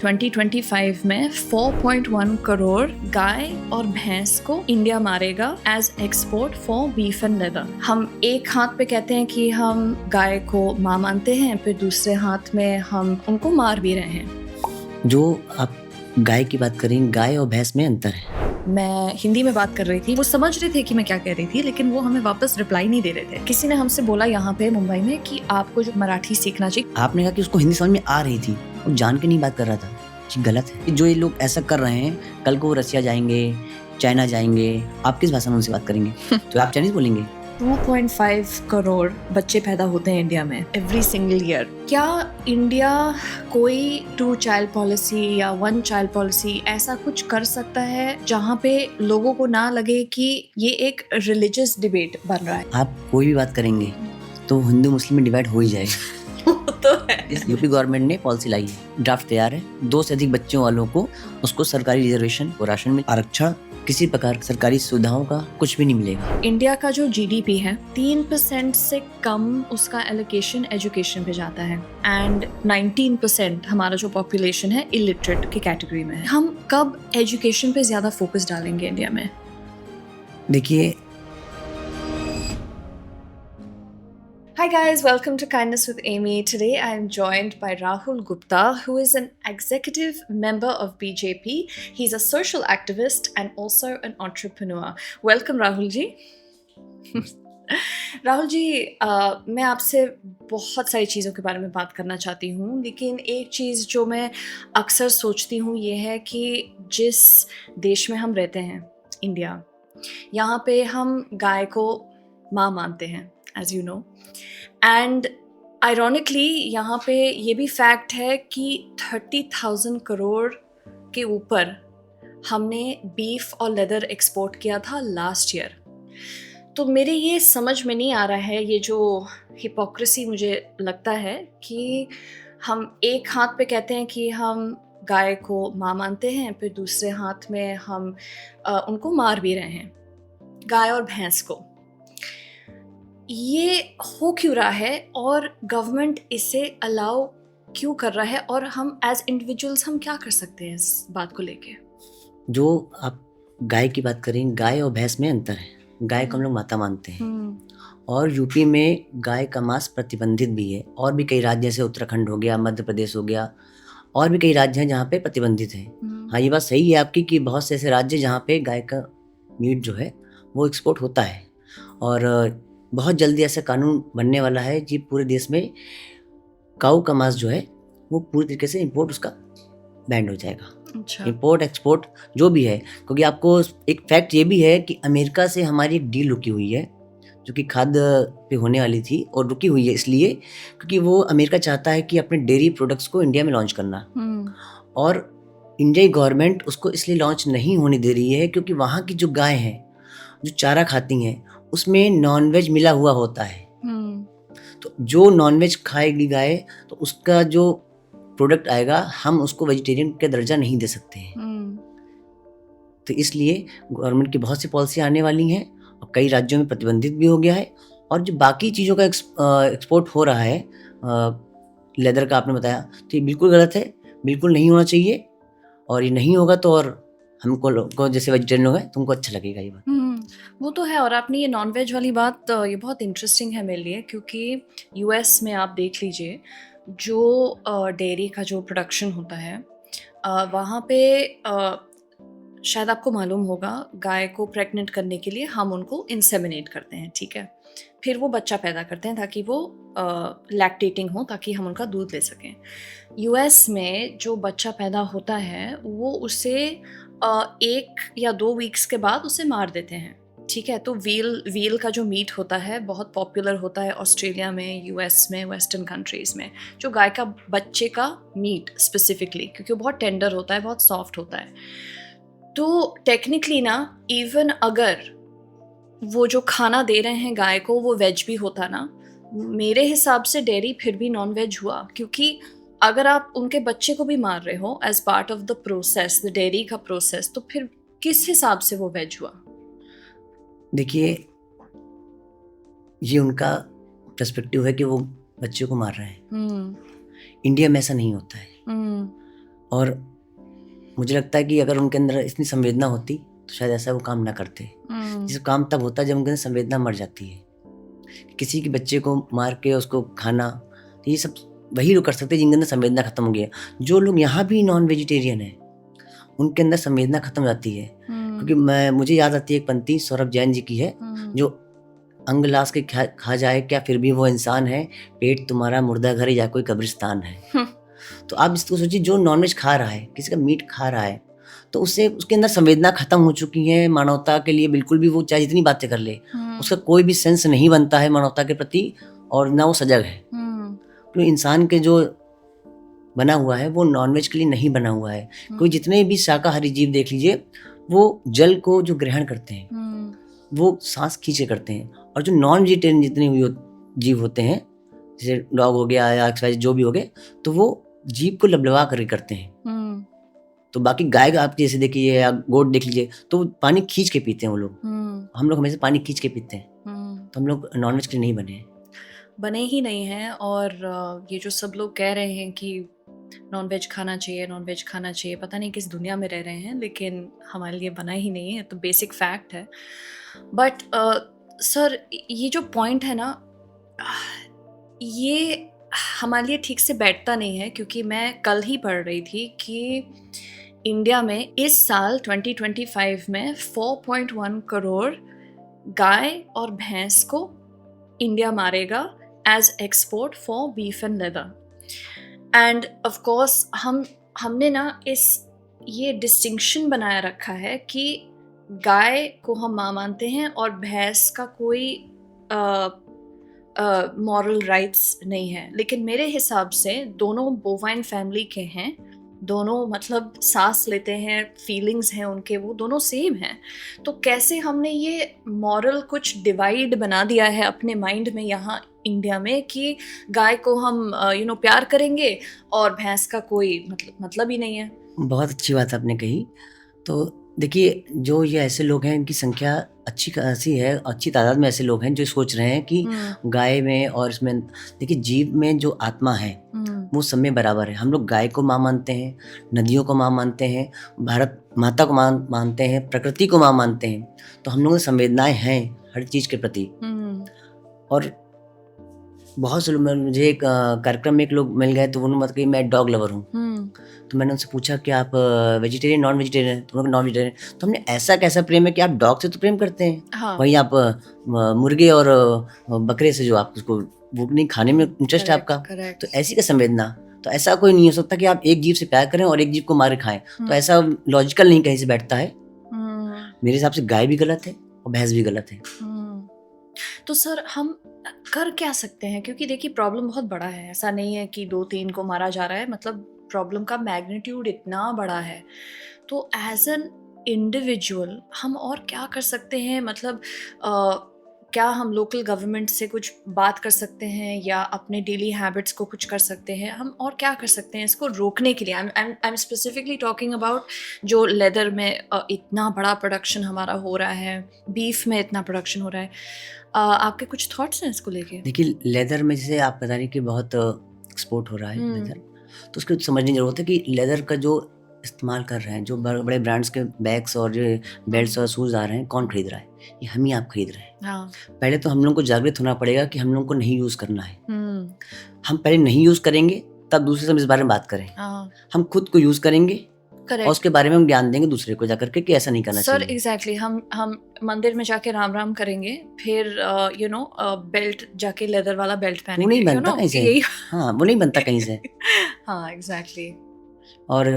2025 में 4.1 करोड़ गाय और भैंस को इंडिया मारेगा as export for beef and leather. हम एक हाथ पे कहते हैं कि हम गाय को माँ मानते हैं, फिर दूसरे हाथ में हम उनको मार भी रहे हैं। जो आप गाय की बात करें, गाय और भैंस में अंतर है। मैं हिंदी में बात कर रही थी, वो समझ रहे थे कि मैं क्या कह रही थी, लेकिन वो हमें वापस रिप्लाई नहीं दे रहे थे। किसी ने हमसे बोला यहाँ पे मुंबई में कि आपको जो मराठी सीखना चाहिए। आपने कहा कि उसको हिंदी समझ में आ रही थी, वो जान के नहीं बात कर रहा था। ये गलत है। जो ये लोग ऐसा कर रहे हैं, कल को वो रसिया जाएंगे, चाइना जाएंगे, आप किस भाषा में उनसे बात करेंगे? तो आप चाइनीज बोलेंगे। 2.5 करोड़ बच्चे पैदा होते हैं इंडिया में एवरी सिंगल ईयर। क्या इंडिया कोई 2 चाइल्ड पॉलिसी या 1 चाइल्ड पॉलिसी ऐसा कुछ कर सकता है जहाँ पे लोगों को ना लगे कि ये एक रिलीजियस डिबेट बन रहा है? आप कोई भी बात करेंगे तो हिंदू मुस्लिम में डिवाइड हो ही जाएगा। तो है। इस यूपी गवर्नमेंट ने पॉलिसी लाई है, ड्राफ्ट तैयार है। 2 से अधिक बच्चों वालों को उसको सरकारी रिजर्वेशन और राशन में आरक्षण, किसी प्रकार सरकारी सुविधाओं का कुछ भी नहीं मिलेगा। इंडिया का जो जीडीपी है 3% से कम उसका एलोकेशन एजुकेशन पे जाता है एंड 19% हमारा जो पॉपुलेशन है इलिटरेट की कैटेगरी में है। हम कब एजुकेशन पे ज्यादा फोकस डालेंगे इंडिया में? देखिए, Hi guys, welcome to Kindness with Amy. Today I am joined by Rahul Gupta, who is an executive member of BJP. He's a social activist and also an entrepreneur. Welcome Rahul ji. Rahul ji, मैं आपसे बहुत सारी चीज़ों के बारे में बात करना चाहती हूँ, लेकिन एक चीज़ जो मैं अक्सर सोचती हूँ ये है कि जिस देश में हम रहते हैं, इंडिया, यहाँ पे हम गाय को माँ मानते हैं, as you know. And ironically यहाँ पे ये भी फैक्ट है कि 30,000 करोड़ के ऊपर हमने बीफ और लेदर एक्सपोर्ट किया था लास्ट ईयर। तो मेरे ये समझ में नहीं आ रहा है, ये जो हिपोक्रेसी मुझे लगता है कि हम एक हाथ पे कहते हैं कि हम गाय को माँ मानते हैं, फिर दूसरे हाथ में हम उनको मार भी रहे हैं, गाय और भैंस को। ये हो क्यों रहा है और गवर्नमेंट इसे अलाउ क्यों कर रहा है, और हम एज इंडिविजुअल्स हम क्या कर सकते हैं इस बात को लेके? जो आप गाय की बात करें, गाय और भैंस में अंतर है। गाय को हम लोग माता मानते हैं और यूपी में गाय का मांस प्रतिबंधित भी है। और भी कई राज्य जैसे उत्तराखंड हो गया, मध्य प्रदेश हो गया, और भी कई राज्य हैं जहाँ पे प्रतिबंधित है। हाँ, ये बात सही है आपकी कि बहुत से ऐसे राज्य जहाँ पे गाय का मीट जो है वो एक्सपोर्ट होता है, और बहुत जल्दी ऐसा कानून बनने वाला है कि पूरे देश में काऊ का मांस जो है वो पूरी तरीके से इंपोर्ट उसका बैंड हो जाएगा। अच्छा। इंपोर्ट एक्सपोर्ट जो भी है, क्योंकि आपको एक फैक्ट ये भी है कि अमेरिका से हमारी एक डील रुकी हुई है जो कि खाद्य पे होने वाली थी, और रुकी हुई है इसलिए क्योंकि वो अमेरिका चाहता है कि अपने डेयरी प्रोडक्ट्स को इंडिया में लॉन्च करना, और इंडियाई गवर्नमेंट उसको इसलिए लॉन्च नहीं होने दे रही है क्योंकि वहाँ की जो गाय हैं जो चारा खाती हैं उसमें नॉनवेज मिला हुआ होता है। तो जो नॉनवेज खाएगी गाय तो उसका जो प्रोडक्ट आएगा हम उसको वेजिटेरियन का दर्जा नहीं दे सकते हैं। तो इसलिए गवर्नमेंट की बहुत सी पॉलिसी आने वाली हैं और कई राज्यों में प्रतिबंधित भी हो गया है। और जो बाकी चीज़ों का एक्सपोर्ट हो रहा है, लेदर का आपने बताया, तो ये बिल्कुल गलत है, बिल्कुल नहीं होना चाहिए। और ये नहीं होगा तो और हमको जैसे वेजिटेरियन लोग हैं तुमको अच्छा लगेगा ये बात। वो तो है। और आपने ये नॉनवेज वाली बात, ये बहुत इंटरेस्टिंग है मेरे लिए, क्योंकि यूएस में आप देख लीजिए जो डेयरी का जो प्रोडक्शन होता है वहाँ पे शायद आपको मालूम होगा, गाय को प्रेग्नेंट करने के लिए हम उनको इंसेमिनेट करते हैं, ठीक है, फिर वो बच्चा पैदा करते हैं ताकि वो लैक्टेटिंग हो, ताकि हम उनका दूध ले सकें। यूएस में जो बच्चा पैदा होता है वो उसे 1 या 2 वीक्स के बाद उसे मार देते हैं, ठीक है। तो व्हील का जो मीट होता है बहुत पॉपुलर होता है ऑस्ट्रेलिया में, यूएस में, वेस्टर्न कंट्रीज़ में, जो गाय का बच्चे का मीट स्पेसिफिकली, क्योंकि वो बहुत टेंडर होता है, बहुत सॉफ्ट होता है। तो टेक्निकली ना, इवन अगर वो जो खाना दे रहे हैं गाय को वो वेज भी होता ना, मेरे हिसाब से डेयरी फिर भी नॉन वेज हुआ, क्योंकि अगर आप उनके बच्चे को भी मार रहे हो as part of the process, the dairy का प्रोसेस, तो फिर किस हिसाब से वो वेज हुआ? देखिए, ये उनका पर्सपेक्टिव है कि वो बच्चे को मार रहे हैं। इंडिया में ऐसा नहीं होता है। और मुझे लगता है कि अगर उनके अंदर इतनी संवेदना होती तो शायद ऐसा वो काम ना करते। जैसे काम तब होता है जब उनके अंदर संवेदना मर जाती है। किसी के बच्चे को मार के उसको खाना, तो ये सब वही लोग कर सकते हैं जिनके अंदर संवेदना खत्म हो गया। जो लोग यहाँ भी नॉन वेजिटेरियन हैं उनके अंदर संवेदना खत्म हो जाती है। क्योंकि मुझे याद आती है एक पंक्ति सौरभ जैन जी की है, जो अंग लाश के खा जाए क्या फिर भी वो इंसान है, पेट तुम्हारा मुर्दा घर या कोई कब्रिस्तान है। तो आप इसको सोचिए, जो नॉनवेज खा रहा है, किसी का मीट खा रहा है, तो उससे उसके अंदर संवेदना खत्म हो चुकी है मानवता के लिए। बिल्कुल भी वो चाहे जितनी बातें कर ले, उसका कोई भी सेंस नहीं बनता है मानवता के प्रति, और ना वो सजग है। तो इंसान के जो बना हुआ है वो नॉनवेज के लिए नहीं बना हुआ है। कोई जितने भी शाकाहारी जीव देख लीजिए, वो जल को जो ग्रहण करते हैं वो सांस खींचे करते हैं, और जो नॉन वेजिटेरियन जितने भी जीव होते हैं, जैसे डॉग हो गया या जो भी हो गए, तो वो जीभ को लबलबा करके करते हैं। तो बाकी गाय आप जैसे देखिए या गोट देख लीजिए, तो पानी खींच के पीते हैं वो लोग। हम लोग हमेशा पानी खींच के पीते हैं। तो हम लोग नॉनवेज के लिए नहीं बने ही नहीं हैं। और ये जो सब लोग कह रहे हैं कि नॉनवेज खाना चाहिए, पता नहीं किस दुनिया में रह रहे हैं, लेकिन हमारे लिए बना ही नहीं है, तो बेसिक फैक्ट है। बट सर, ये जो पॉइंट है ना, ये हमारे लिए ठीक से बैठता नहीं है, क्योंकि मैं कल ही पढ़ रही थी कि इंडिया में इस साल 2025 में 4.1 करोड़ गाय और भैंस को इंडिया मारेगा as export for beef and leather. And of course हमने ना ये डिस्टिंक्शन बनाया रखा है कि गाय को हम माँ मानते हैं और भैंस का कोई मॉरल राइट्स नहीं है। लेकिन मेरे हिसाब से दोनों बोवाइन फैमिली के हैं, दोनों मतलब सांस लेते हैं, फीलिंग्स हैं उनके, वो दोनों सेम हैं। तो कैसे हमने ये मॉरल कुछ डिवाइड बना दिया है अपने माइंड में यहाँ इंडिया में कि गाय को हम प्यार करेंगे और भैंस का कोई मतलब ही नहीं है। बहुत अच्छी बात आपने कही। तो देखिए, जो ये ऐसे लोग हैं इनकी संख्या अच्छी खासी है, अच्छी तादाद में ऐसे लोग हैं जो सोच रहे हैं कि गाय में और इसमें, देखिए जीव में जो आत्मा है वो सब में बराबर है। हम लोग गाय को माँ मानते हैं, नदियों को माँ मानते हैं, भारत माता को माँ मानते हैं, प्रकृति को माँ मानते हैं। तो हम लोगों में संवेदनाएं हैं हर चीज के प्रति। और बहुत से लोग, मुझे एक कार्यक्रम में एक लोग मिल गए, तो उन्होंने मतलब कि मैं डॉग लवर हूँ। तो मैंने उनसे पूछा कि आप वेजिटेरियन नॉन वेजिटेरियन? तो नॉन वेजिटेरियन। तो हमने ऐसा कैसा प्रेम है कि आप डॉग से तो प्रेम करते हैं, हाँ। वहीं आप मुर्गे और बकरे से जो आप उसको वो नहीं खाने में इंटरेस्ट है आपका। तो ऐसी का संवेदना, तो ऐसा कोई नहीं हो सकता कि आप एक जीव से प्यार करें और एक जीव को मार खाएं। तो ऐसा लॉजिकल नहीं कहीं से बैठता है। मेरे हिसाब से गाय भी गलत है और भैंस भी गलत है। तो सर हम कर क्या सकते हैं? क्योंकि देखिए प्रॉब्लम बहुत बड़ा है, ऐसा नहीं है कि 2-3 को मारा जा रहा है, मतलब प्रॉब्लम का मैग्नीट्यूड इतना बड़ा है। तो एज एन इंडिविजुअल हम और क्या कर सकते हैं? मतलब क्या हम लोकल गवर्नमेंट से कुछ बात कर सकते हैं या अपने डेली हैबिट्स को कुछ कर सकते हैं? हम और क्या कर सकते हैं इसको रोकने के लिए? I am specifically talking about जो लेदर में इतना बड़ा प्रोडक्शन हमारा हो रहा है, बीफ में इतना प्रोडक्शन हो रहा है। आपके कुछ थॉट्स हैं इसको लेके? देखिए, लेदर में जैसे आप बता रही कि बहुत एक्सपोर्ट हो रहा है लेदर, तो उसको समझने की जरूरत है कि लेदर का जो इस्तेमाल कर रहे हैं, जो बड़े ब्रांड्स के बैग्स और जो बेल्ट्स और शूज आ रहे हैं, कौन खरीद रहा है? ये हम ही आप खरीद रहे हैं। हाँ। पहले तो हम लोग को जागृत होना पड़ेगा कि हम लोग को नहीं यूज करना है। हम पहले नहीं यूज करेंगे, तब दूसरे से हम इस बारे में बात करें। हम खुद को यूज करेंगे और उसके बारे में हम ज्ञान देंगे दूसरे को जाकर के कि ऐसा नहीं करना चाहिए। सर एग्जैक्टली, हम मंदिर में जाके राम राम करेंगे, फिर बेल्ट जाके लेदर वाला बेल्ट पहनेंगे। वो नहीं बनता कहीं से। हाँ, वो नहीं बनता कहीं से। हाँ एग्जैक्टली। और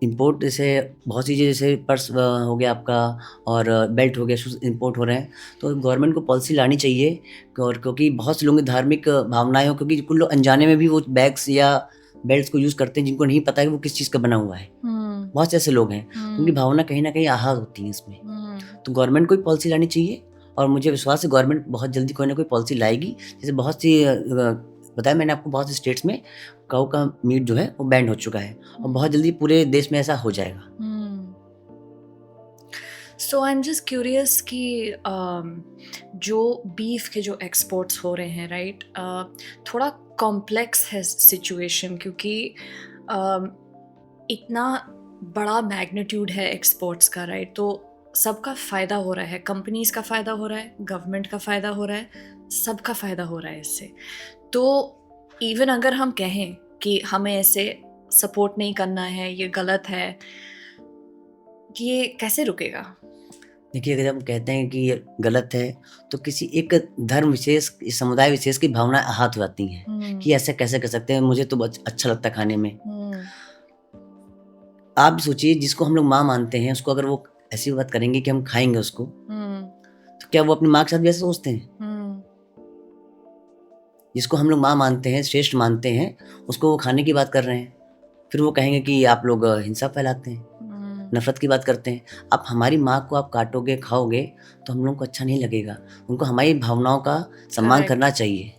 इंपोर्ट जैसे बहुत सी चीज़ें, जैसे पर्स हो गया आपका और बेल्ट हो गया, शूज इंपोर्ट हो रहे हैं, तो गवर्नमेंट को पॉलिसी लानी चाहिए। और क्योंकि बहुत से लोगों की धार्मिक भावनाएं हो, क्योंकि कुछ लोग अनजाने में भी वो बैग्स या बेल्ट्स को यूज़ करते हैं जिनको नहीं पता है कि वो किस चीज़ का बना हुआ है। बहुत से ऐसे लोग हैं, उनकी भावना कहीं ना कहीं आहत होती है इसमें। तो गवर्नमेंट को पॉलिसी लानी चाहिए, और मुझे विश्वास है गवर्नमेंट बहुत जल्दी कोई ना कोई पॉलिसी लाएगी। जैसे बहुत सी बताया मैंने आपको, बहुत से स्टेट्स में काऊ का मीट जो है वो बैंड हो चुका है, और बहुत जल्दी पूरे देश में ऐसा हो जाएगा। सो आई एम जस्ट क्यूरियस कि जो बीफ के जो एक्सपोर्ट्स हो रहे हैं, राइट, थोड़ा कॉम्प्लेक्स है सिचुएशन, क्योंकि इतना बड़ा मैग्नीट्यूड है एक्सपोर्ट्स का, राइट? तो सबका फ़ायदा हो रहा है, कंपनीज़ का फ़ायदा हो रहा है, गवर्नमेंट का फ़ायदा हो रहा है, सबका फ़ायदा हो रहा है इससे। तो इवन अगर हम कहें कि हमें ऐसे सपोर्ट नहीं करना है, ये गलत है, ये कैसे रुकेगा? देखिए, अगर हम कहते हैं कि ये गलत है, तो किसी एक धर्म विशेष, समुदाय विशेष की भावनाएँ आहत हो जाती हैं कि ऐसा कैसे कर सकते हैं, मुझे तो बहुत अच्छा लगता है खाने में। आप भी सोचिए, जिसको हम लोग माँ मानते हैं, उसको अगर वो ऐसी बात करेंगे कि हम खाएँगे उसको, तो क्या वो अपनी माँ के साथ भी ऐसा सोचते हैं? जिसको हम लोग माँ मानते हैं, श्रेष्ठ मानते हैं, उसको वो खाने की बात कर रहे हैं। फिर वो कहेंगे कि आप लोग हिंसा फैलाते हैं, नफ़रत की बात करते हैं। आप हमारी माँ को आप काटोगे, खाओगे, तो हम लोगों को अच्छा नहीं लगेगा। उनको हमारी भावनाओं का सम्मान करेक्ट। करना चाहिए।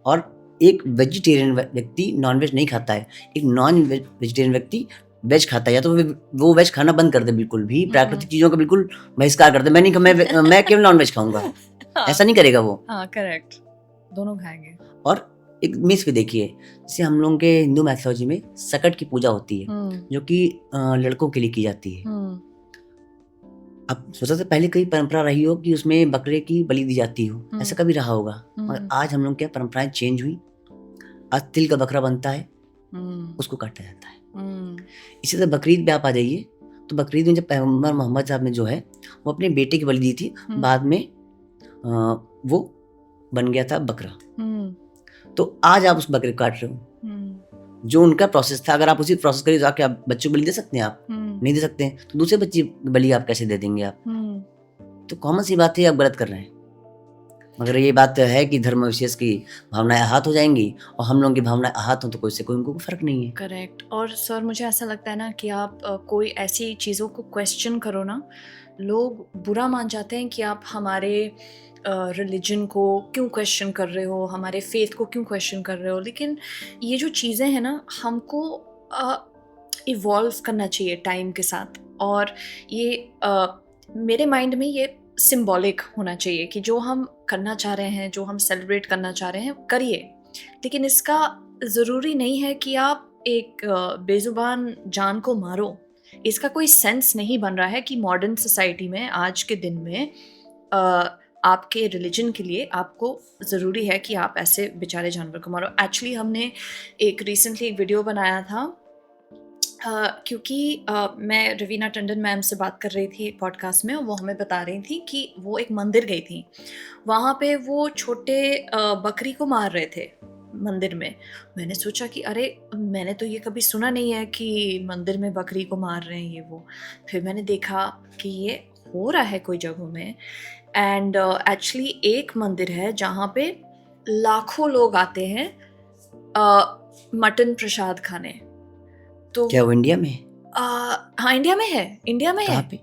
और एक वेजिटेरियन व्यक्ति नॉन-वेज नहीं खाता है, एक वेजिटेरियन व्यक्ति वेज खाता है। या तो वो वेज खाना बंद कर दे बिल्कुल भी, प्राकृतिक चीज़ों का बिल्कुल बहिष्कार कर दे। मैं केवल नॉन-वेज खाऊँगा, ऐसा नहीं करेगा वो। हाँ, करेक्ट, दोनों खाएंगे। और एक मिस भी देखिए, जैसे हम लोगों के हिंदू मैथोलॉजी में सकट की पूजा होती है, जो कि लड़कों के लिए की जाती है। अब सोचा से पहले कई परंपरा रही हो कि उसमें बकरे की बलि दी जाती हो, ऐसा कभी रहा होगा। मगर आज हम लोग क्या परंपराएं चेंज हुई, आज तिल का बकरा बनता है, उसको काटा जाता है। इसी तरह बकरीद पे आप आ जाइए, तो बकरीद में जब पैगंबर मोहम्मद साहब ने जो है वो अपने बेटे की बलि दी थी, बाद में वो बन गया था बकरा। तो आज आप उस बकरे को काट रहे हो, जो उनका प्रोसेस था। अगर आप उसी प्रोसेस करिए तो क्या बच्चों को बलि दे सकते हैं? आप नहीं दे सकते हैं, तो दूसरे बच्चे बलि आप कैसे दे देंगे आप? तो कॉमन सी बात है, आप गलत कर रहे हैं। मगर ये बात है कि धर्म विशेष की भावनाएं आहत हो जाएंगी, और हम लोगों की भावनाएं आहत हो तो कोई से कोई उनको फर्क नहीं है। करेक्ट। और सर, मुझे ऐसा लगता है ना कि आप कोई ऐसी चीज़ों को क्वेश्चन करो ना, लोग बुरा मान जाते हैं कि आप हमारे रिलीजन को क्यों क्वेश्चन कर रहे हो, हमारे फेथ को क्यों क्वेश्चन कर रहे हो। लेकिन ये जो चीज़ें हैं ना, हमको इवॉल्व करना चाहिए टाइम के साथ। और ये मेरे माइंड में ये सिंबॉलिक होना चाहिए कि जो हम करना चाह रहे हैं, जो हम सेलिब्रेट करना चाह रहे हैं, करिए। लेकिन इसका ज़रूरी नहीं है कि आप एक बेज़ुबान जान को मारो। इसका कोई सेंस नहीं बन रहा है कि मॉडर्न सोसाइटी में, आज के दिन में, आपके रिलीजन के लिए आपको ज़रूरी है कि आप ऐसे बेचारे जानवर को मारो। एक्चुअली हमने रिसेंटली एक वीडियो बनाया था, क्योंकि मैं रवीना टंडन मैम से बात कर रही थी पॉडकास्ट में, और वो हमें बता रही थी कि वो एक मंदिर गई थी, वहाँ पे वो छोटे बकरी को मार रहे थे मंदिर में। मैंने सोचा कि अरे, मैंने तो ये कभी सुना नहीं है कि मंदिर में बकरी को मार रहे हैं ये वो। फिर मैंने देखा कि ये हो रहा है कोई जगहों में। एंड एक्चुअली एक मंदिर है जहाँ पे लाखों लोग आते हैं मटन प्रसाद खाने। तो क्या वो इंडिया में? हाँ, इंडिया में है, इंडिया में है। कहाँ पे?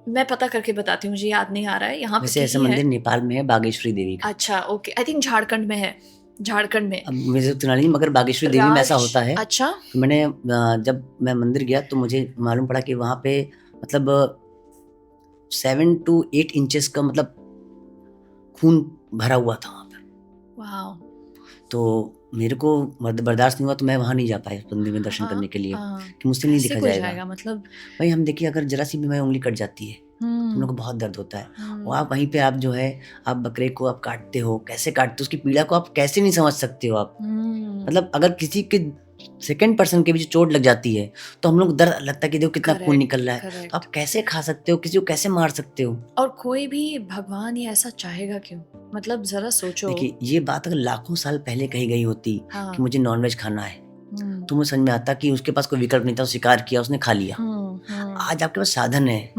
मैं पता करके बताती हूँ, मुझे याद नहीं आ रहा है यहाँ पे वैसे ऐसा कहीं मंदिर है। नेपाल में है, बागेश्वरी देवी का। अच्छा, ओके, आई थिंक झारखंड में है, झारखंड में। अब मुझे उतना नहीं, मगर बागेश्वरी देवी में ऐसा होता है। अच्छा, मैंने जब मैं मंदिर गया तो मुझे मालूम पड़ा कि वहाँ पे मतलब 7 to 8 इंचेस का मतलब खून भरा हुआ था वहाँ पर। वाह। तो मेरे को बर्दाश्त नहीं हुआ, तो मैं वहाँ नहीं जा पाया मंदिर में दर्शन करने के लिए, कि मुझसे नहीं दिखा जाएगा। मतलब भाई हम देखिए, अगर जरा सी भी हमारी उंगली कट जाती है तो हम लोग को बहुत दर्द होता है। और आप वहीं पे आप जो है, आप बकरे को आप काटते हो, कैसे काटते हो, उसकी पीड़ा को आप कैसे नहीं समझ सकते हो आप। मतलब अगर किसी के सेकंड पर्सन के भी चोट लग जाती है तो हम लोग दर्द लगता है कि देखो कितना खून निकल रहा है, तो आप कैसे खा सकते हो, किसी को कैसे मार सकते हो? और कोई भी भगवान ये ऐसा चाहेगा क्यों? मतलब जरा सोचो। देखिए, ये बात अगर लाखों साल पहले कही गई होती कि मुझे नॉनवेज खाना है, तो मुझे समझ में आता कि उसके पास कोई विकल्प नहीं था, शिकार किया, उसने खा लिया। आज आपके पास साधन है,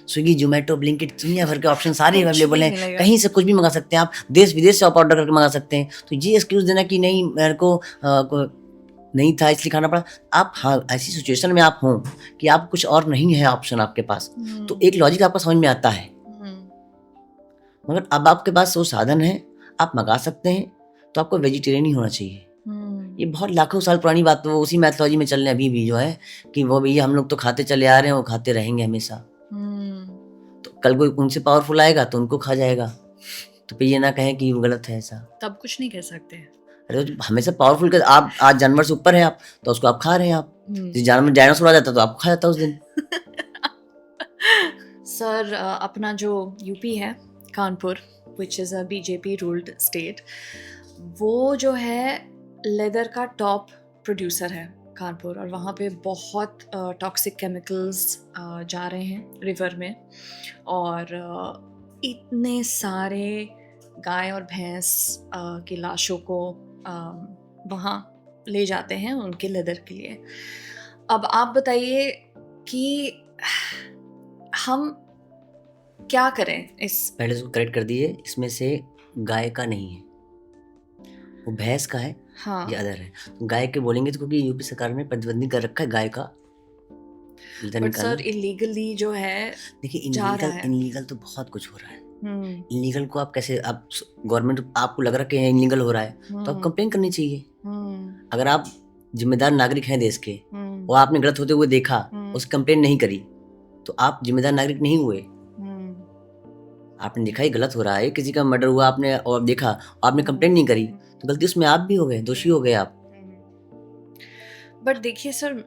स्विगी, जोमेटो, ब्लिंकिट, दुनिया भर के ऑप्शन सारे अवेलेबल हैं, कहीं से कुछ भी मंगा सकते हैं आप, देश विदेश से आप ऑर्डर करके मंगा सकते हैं। तो ये एक्सक्यूज देना कि नहीं, मेरे को नहीं था इसलिए खाना पड़ा, आप हाँ ऐसी सिचुएशन में आप हों कि आप कुछ और नहीं है ऑप्शन आपके पास, तो एक लॉजिक आपको समझ में आता है। मगर अब आपके पास वो साधन है, आप मंगा सकते हैं, तो आपको वेजिटेरियन ही होना चाहिए। ये बहुत लाखों साल पुरानी बात, वो उसी मैथोलॉजी में चल रहे अभी भी जो है कि वो भैया हम लोग तो खाते चले आ रहे हैं, वो खाते रहेंगे हमेशा। तो कल कोई उनसे पावरफुल आएगा तो उनको खा जाएगा, तो फिर ये ना कहें कि वो गलत है ऐसा। तब कुछ नहीं कह सकते। अरे हमेशा पावरफुल कर, आप आज जानवर से ऊपर है आप, तो उसको आप खा रहे हैं आप। डायनासोर आ जाता तो आपको खा जाता उस दिन। सर अपना जो यूपी है, Kanpur, which is a BJP ruled state, वो जो है लेदर का टॉप प्रोड्यूसर है कानपुर, और वहाँ पे बहुत टॉक्सिक केमिकल्स जा रहे हैं रिवर में, और इतने सारे गाय और भैंस की लाशों को वहाँ ले जाते हैं उनके लेदर के लिए। अब आप बताइए कि हम क्या करें इस। पहले उसको करेक्ट कर दीजिए, इसमें से गाय का नहीं है, वो भैंस का है, हाँ, ये अदर है। तो गाय के बोलेंगे तो क्योंकि यूपी सरकार ने प्रतिबंधित कर रखा है गाय का लेदर बट निकालना। सर इलीगली जो है देखिए जा रहा इनलीगल है। इनलीगल तो बहुत कुछ हो रहा है। हम्म इनलीगल को आप कैसे, आप गवर्नमेंट आपको लग रहा है कि इनलीगल हो रहा है तो आप हम्म कंप्लेन करनी चाहिए। हम्म अगर आप जिम्मेदार नागरिक हैं देश के हम्म और आपने गलत होते हुए देखा, हम्म उस कंप्लेन नहीं करी, तो आप जिम्मेदार नागरिक नहीं हुए। हम्म आपने देखा ही गलत हो रहा है, किसी का मर्डर हुआ आपने और देखा, आपने कंप्लेन नहीं करी, तो गलती उसमें आप भी हो गए, दोषी हो गए आप। बट देखिए सर,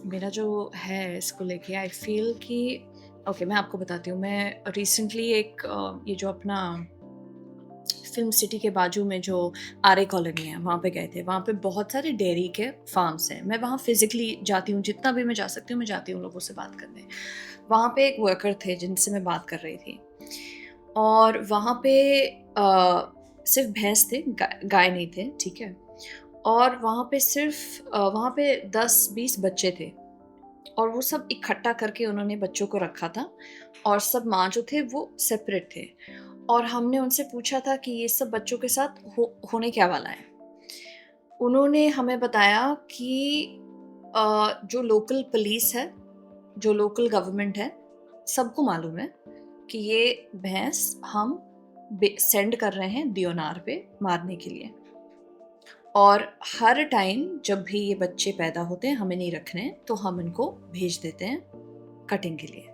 मेरा जो है इसको लेके आई फील कि ओके, मैं आपको बताती हूँ। मैं रिसेंटली एक ये जो अपना फिल्म सिटी के बाजू में जो आर्य कॉलोनी है, वहाँ पे गए थे। वहाँ पे बहुत सारे डेयरी के फार्म्स हैं। मैं वहाँ फिजिकली जाती हूँ, जितना भी मैं जा सकती हूँ मैं जाती हूँ लोगों से बात करने। वहाँ पे एक वर्कर थे जिनसे मैं बात कर रही थी, और वहाँ पे सिर्फ भैंस थे, गाय नहीं थे, ठीक है। और वहाँ पे सिर्फ वहाँ पे 10-20 बच्चे थे, और वो सब इकट्ठा करके उन्होंने बच्चों को रखा था, और सब माँ जो थे वो सेपरेट थे। और हमने उनसे पूछा था कि ये सब बच्चों के साथ होने क्या वाला है। उन्होंने हमें बताया कि जो लोकल पुलिस है, जो लोकल गवर्नमेंट है, सबको मालूम है कि ये भैंस हम सेंड कर रहे हैं दियोनार पे मारने के लिए, और हर टाइम जब भी ये बच्चे पैदा होते हैं, हमें नहीं रखने, तो हम इनको भेज देते हैं कटिंग के लिए।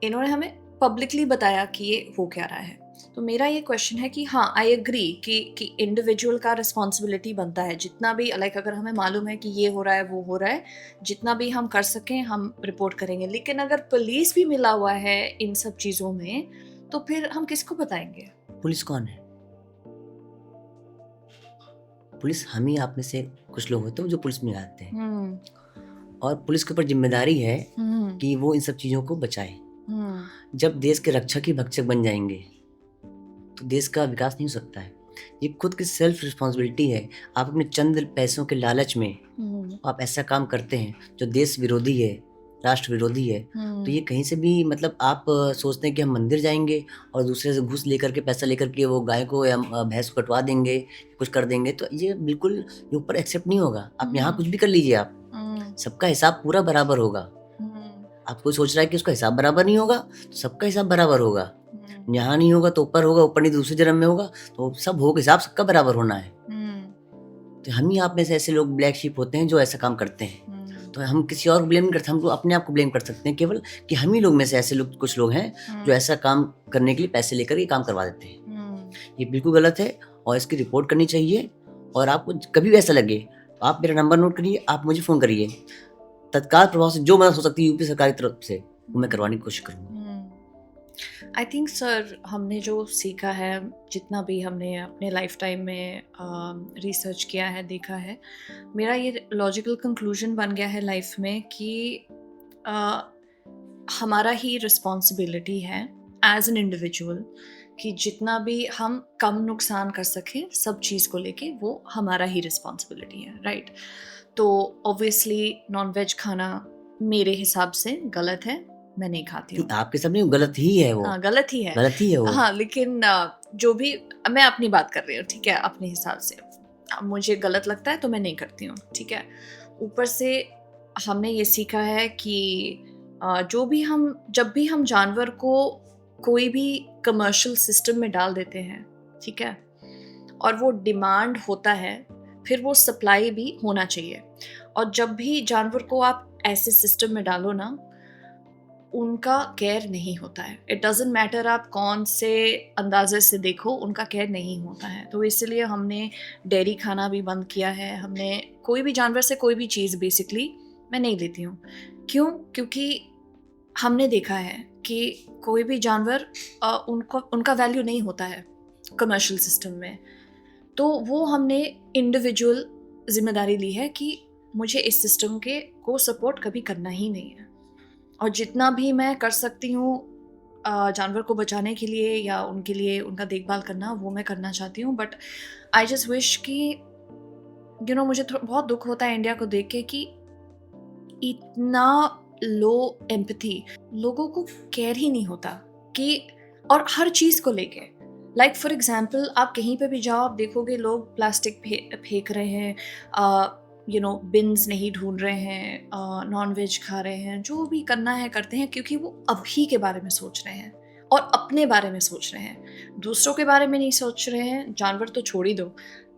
इन्होंने हमें पब्लिकली बताया कि ये हो क्या रहा है। तो मेरा ये क्वेश्चन है कि हाँ, आई एग्री कि इंडिविजुअल का रिस्पॉन्सिबिलिटी बनता है, जितना भी लाइक अगर हमें मालूम है कि ये हो रहा है वो हो रहा है, जितना भी हम कर सकें हम रिपोर्ट करेंगे। लेकिन अगर पुलिस भी मिला हुआ है इन सब चीज़ों में, तो फिर हम किसको बताएंगे? पुलिस कौन है? पुलिस हम ही आप में से कुछ लोग होते हैं जो पुलिस में आते हैं, और पुलिस के ऊपर जिम्मेदारी है कि वो इन सब चीज़ों को बचाए। जब देश के रक्षक ही भक्षक बन जाएंगे तो देश का विकास नहीं हो सकता है। ये खुद की सेल्फ रिस्पॉन्सिबिलिटी है। आप अपने चंद पैसों के लालच में आप ऐसा काम करते हैं जो देश विरोधी है, राष्ट्र विरोधी है, तो ये कहीं से भी मतलब आप सोचते हैं कि हम मंदिर जाएंगे और दूसरे से घूस लेकर के, पैसा लेकर के वो गाय को या भैंस को कटवा देंगे, कुछ कर देंगे, तो ये बिल्कुल ये ऊपर एक्सेप्ट नहीं होगा। आप यहाँ कुछ भी कर लीजिए, आप सबका हिसाब पूरा बराबर होगा। आप कोई सोच रहा है कि उसका हिसाब बराबर नहीं होगा, तो सबका हिसाब बराबर होगा। यहाँ नहीं होगा तो ऊपर होगा, ऊपर नहीं तो दूसरे जन्म में होगा, तो सब हो हिसाब सबका बराबर होना है। तो हम ही आप में से ऐसे लोग ब्लैक शीप होते हैं जो ऐसा काम करते हैं। तो हम किसी और को ब्लेम नहीं करते, हम लोग अपने आप को ब्लेम कर सकते हैं केवल कि हम ही लोग में से ऐसे लोग, कुछ लोग हैं जो ऐसा काम करने के लिए पैसे लेकर ये काम करवा देते हैं। ये बिल्कुल गलत है और इसकी रिपोर्ट करनी चाहिए। और आपको कभी भी ऐसा लगे, आप मेरा नंबर नोट करिए, आप मुझे फ़ोन करिए। तत्काल प्रभाव से जो मदद हो सकती है यूपी सरकार की तरफ से वो मैं करवाने की कोशिश करूँगा। आई थिंक सर, हमने जो सीखा है, जितना भी हमने अपने लाइफ टाइम में रिसर्च किया है, देखा है, मेरा ये लॉजिकल कंक्लूजन बन गया है लाइफ में कि हमारा ही रिस्पॉन्सिबिलिटी है एज एन इंडिविजुअल कि जितना भी हम कम नुकसान कर सकें सब चीज़ को लेके, वो हमारा ही रिस्पॉन्सिबिलिटी है, राइट। तो ऑब्वियसली नॉन वेज खाना मेरे हिसाब से गलत है, मैं नहीं खाती हूँ। आपके सब नहीं, गलत ही है वो। हाँ, गलत ही है। गलत ही है वो। हाँ, लेकिन जो भी, मैं अपनी बात कर रही हूँ, ठीक है, अपने हिसाब से मुझे गलत लगता है तो मैं नहीं करती हूँ, ठीक है। ऊपर से हमने ये सीखा है कि जब भी हम जानवर को कोई भी कमर्शियल सिस्टम में डाल देते हैं, ठीक है, और वो डिमांड होता है, फिर वो सप्लाई भी होना चाहिए। और जब भी जानवर को आप ऐसे सिस्टम में डालो ना, उनका केयर नहीं होता है। इट डजेंट मैटर आप कौन से अंदाजे से देखो, उनका केयर नहीं होता है। तो इसलिए हमने डेयरी खाना भी बंद किया है, हमने कोई भी जानवर से कोई भी चीज़ बेसिकली मैं नहीं लेती हूँ। क्यों? क्योंकि हमने देखा है कि कोई भी जानवर उनका वैल्यू नहीं होता है कमर्शियल सिस्टम में। तो वो हमने इंडिविजुअल ज़िम्मेदारी ली है कि मुझे इस सिस्टम को सपोर्ट कभी करना ही नहीं है, और जितना भी मैं कर सकती हूँ जानवर को बचाने के लिए या उनके लिए उनका देखभाल करना, वो मैं करना चाहती हूँ। बट आई जस्ट विश कि मुझे बहुत दुख होता है इंडिया को देख के कि इतना लो एम्पैथी, लोगों को केयर ही नहीं होता कि, और हर चीज़ को लेके, लाइक फॉर एग्जांपल आप कहीं पे भी जाओ, आप देखोगे लोग प्लास्टिक फेंक रहे हैं, बिन्स नहीं ढूंढ रहे हैं, नॉन वेज खा रहे हैं, जो भी करना है करते हैं, क्योंकि वो अभी के बारे में सोच रहे हैं और अपने बारे में सोच रहे हैं, दूसरों के बारे में नहीं सोच रहे हैं। जानवर तो छोड़ ही दो,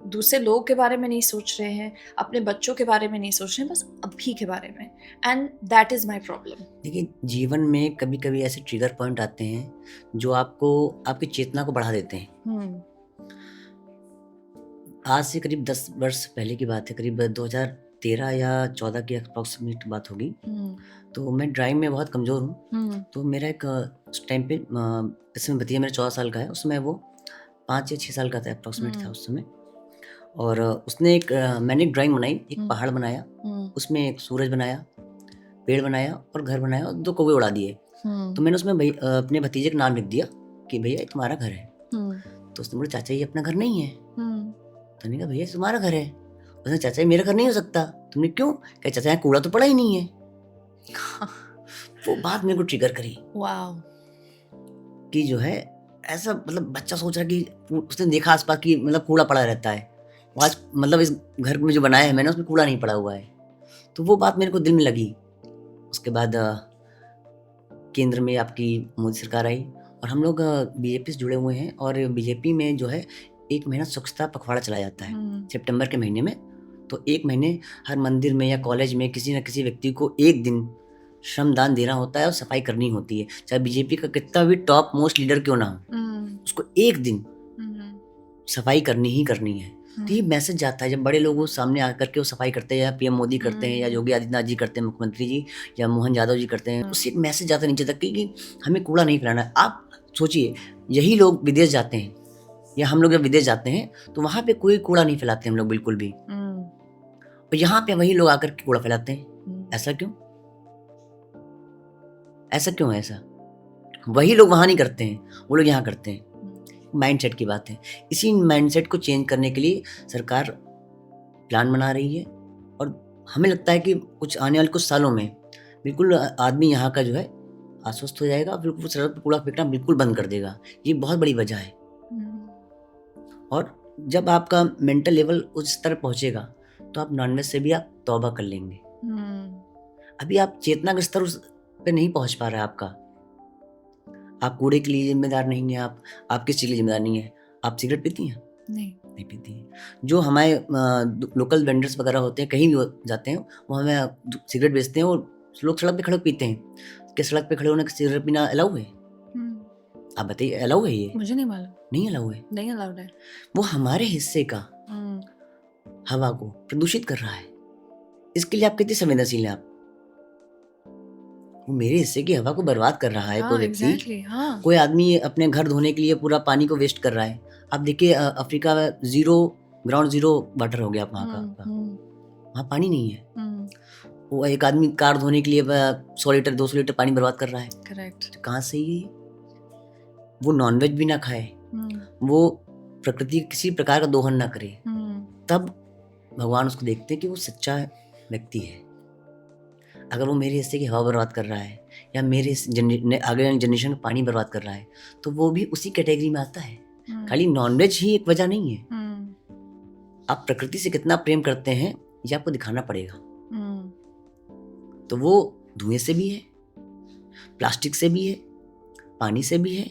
दूसरे लोग के बारे में नहीं सोच रहे हैं, अपने बच्चों के बारे में नहीं सोच रहे हैं, बस अभी के बारे में। And that is my problem. देखिए, जीवन में कभी कभी ऐसे ट्रिगर पॉइंट आते हैं जो आपको आपकी चेतना को बढ़ा देते हैं। आज से करीब 10 वर्ष पहले की बात है, करीब 2013 या 14 की अप्रॉक्सीमेट बात होगी। तो मैं ड्राइंग में बहुत कमज़ोर हूँ। तो मेरा एक उस टाइम पे इसमें भतीजा मेरा 14 साल का है, उसमें वो 5 या 6 साल का था अप्रॉक्सीमेट था उस समय। और उसने मैंने एक ड्राइंग बनाई, एक पहाड़ बनाया, उसमें एक सूरज बनाया, पेड़ बनाया और घर बनाया और 2 कौवे उड़ा दिए। तो मैंने उसमें अपने भतीजे का नाम लिख दिया कि भैया ये तुम्हारा घर है। तो उसने बोला चाचा ये अपना घर नहीं है। तो मैंने कहा भैया तुम्हारा घर है। उसने चाचा ये मेरा घर नहीं हो सकता। तुमने क्यों? कहा चाचा यहाँ कूड़ा तो पड़ा ही नहीं है। वो बात मेरे को ट्रिगर करी। वाओ। कि जो है ऐसा, मतलब बच्चा सोच रहा कि उसने देखा आसपास की मतलब कूड़ा पड़ा रहता है, आज मतलब इस घर में जो बनाया है मैंने उसमें कूड़ा नहीं पड़ा हुआ है। तो वो बात मेरे को दिल में लगी। उसके बाद केंद्र में आपकी मोदी सरकार आई और हम लोग बीजेपी से जुड़े हुए हैं, और बीजेपी में जो है 1 महीना स्वच्छता पखवाड़ा चलाया जाता है सितंबर के महीने में। तो 1 महीने हर मंदिर में या कॉलेज में किसी न किसी व्यक्ति को 1 दिन श्रमदान देना होता है और सफाई करनी होती है, चाहे बीजेपी का कितना भी टॉप मोस्ट लीडर क्यों ना हो, उसको 1 दिन सफाई करनी ही करनी है। तो ये मैसेज जाता है जब बड़े लोगों सामने आकर के वो सफाई करते हैं, या पीएम मोदी करते हैं, या योगी आदित्यनाथ जी करते हैं, मुख्यमंत्री जी, या मोहन यादव जी करते हैं, उससे एक मैसेज जाता है नीचे तक कि हमें कूड़ा नहीं फैलाना है। आप सोचिए, यही लोग विदेश जाते हैं, या हम लोग जब विदेश जाते हैं तो वहाँ पे कोई कूड़ा नहीं फैलाते हम लोग बिल्कुल भी, और यहाँ पे वही लोग आकर के कूड़ा फैलाते हैं। ऐसा क्यों? ऐसा क्यों है? ऐसा वही लोग वहाँ नहीं करते हैं, वो लोग यहाँ करते हैं। माइंडसेट की बात है। इसी माइंडसेट को चेंज करने के लिए सरकार प्लान बना रही है, और हमें लगता है कि कुछ आने वाले कुछ सालों में बिल्कुल आदमी यहाँ का जो है आश्वस्त हो जाएगा, बिल्कुल सड़क पर कूड़ा फेंकना बिल्कुल बंद कर देगा। ये बहुत बड़ी वजह है। और जब आपका मेंटल लेवल उस स्तर पहुंचेगा तो आप नॉनवेज से भी आप तौबा कर लेंगे। अभी आप चेतना का स्तर उस पे नहीं पहुंच पा रहा है आपका। आप कूड़े के लिए जिम्मेदार नहीं है, आप किस चीज़ के लिए जिम्मेदार नहीं है। आप सिगरेट पीती हैं? नहीं पीती हैं। जो हमारे लोकल वेंडर्स वगैरह होते हैं, कहीं भी जाते हैं, वो हमें सिगरेट बेचते हैं, और लोग सड़क पे खड़े पीते हैं। क्या सड़क पे खड़े होने सिगरेट पीना अलाउ है? आप बताइए, अलाउ है ये? मुझे नहीं मालूम। नहीं अलाउ है। नहीं अलाउड है। वो हमारे हिस्से का हवा को प्रदूषित कर रहा है। इसके लिए आप कितने संवेदनशील हैं? आप वो मेरे हिस्से की हवा को बर्बाद कर रहा है। कोई व्यक्ति, कोई आदमी अपने घर धोने के लिए पूरा पानी को वेस्ट कर रहा है। आप देखिए अफ्रीका ग्राउंड जीरो वाटर हो गया वहाँ का, वहाँ पानी नहीं है। वो एक आदमी कार धोने के लिए 100 लीटर 200 लीटर पानी बर्बाद कर रहा है। करेक्ट। तो कहाँ से ये? वो नॉनवेज भी ना खाए, वो प्रकृति किसी प्रकार का दोहन ना करे, तब भगवान उसको देखते हैं कि वो सच्चा व्यक्ति है। अगर वो मेरे हिस्से की हवा बर्बाद कर रहा है, या मेरे आगे जनरेशन का पानी बर्बाद कर रहा है, तो वो भी उसी कैटेगरी में आता है। खाली नॉनवेज ही एक वजह नहीं है। आप प्रकृति से कितना प्रेम करते हैं ये आपको दिखाना पड़ेगा। तो वो धुएं से भी है, प्लास्टिक से भी है, पानी से भी है,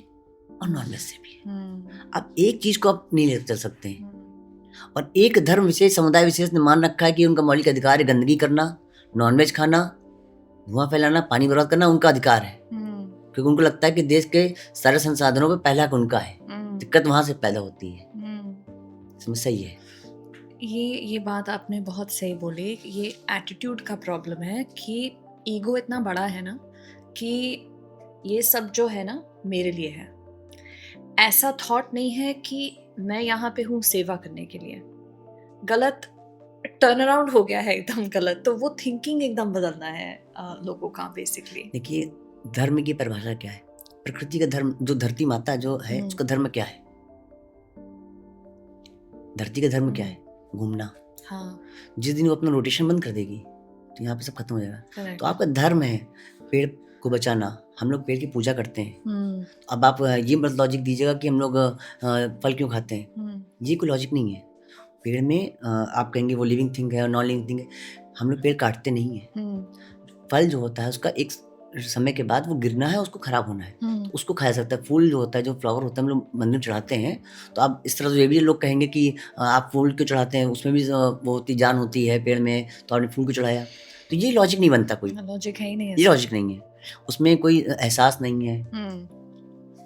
और नॉनवेज से भी है। आप एक चीज को आप नहीं ले चल सकते हैं। और एक धर्म विशेष, समुदाय विशेष ने मान रखा है कि उनका मौलिक अधिकार है गंदगी करना, नॉनवेज खाना, धुआं फैलाना, पानी बर्बाद करना उनका अधिकार है। क्योंकि उनको लगता है कि देश के सारे संसाधनों पे पहला हक उनका है। दिक्कत वहां से पैदा होती है। समस्या ये है। ये बात आपने बहुत सही बोली। ये एटीट्यूड का प्रॉब्लम है कि ईगो इतना बड़ा है ना कि ये सब जो है ना मेरे लिए है। ऐसा थॉट नहीं है कि मैं यहाँ पे हूँ सेवा करने के लिए। गलत टर्न अराउंड हो गया है, एकदम गलत। तो वो थिंकिंग एकदम बदलना है लोगों का बेसिकली। देखिए, धर्म की परिभाषा क्या है? प्रकृति का धर्म, जो धरती माता जो है उसका धर्म क्या है? धरती का धर्म क्या है? घूमना। हाँ, जिस दिन वो अपना रोटेशन बंद कर देगी तो यहाँ पे सब खत्म हो जाएगा। करेक्ट। तो आपका धर्म है पेड़ को बचाना। हम लोग पेड़ की पूजा करते हैं। अब आप ये मत लॉजिक दीजिएगा कि हम लोग फल क्यों खाते हैं। ये कोई लॉजिक नहीं है। पेड़ में आप कहेंगे वो लिविंग थिंग है और नॉन लिविंग थिंग है। हम लोग पेड़ काटते नहीं है। फल जो होता है उसका एक समय के बाद वो गिरना है, उसको खराब होना है, तो उसको खाया सकता है। फूल जो होता है, जो फ्लावर होता है, हम लोग मंदिर में चढ़ाते हैं। तो आप इस तरह से ये भी लोग कहेंगे कि आप फूल क्यों चढ़ाते हैं, उसमें भी वो होती जान होती है पेड़ में, तो आपने फूल क्यों चढ़ाया। तो ये लॉजिक नहीं बनता कोई। लॉजिक है ही नहीं ये इसमें। लॉजिक नहीं है, उसमें कोई एहसास नहीं है।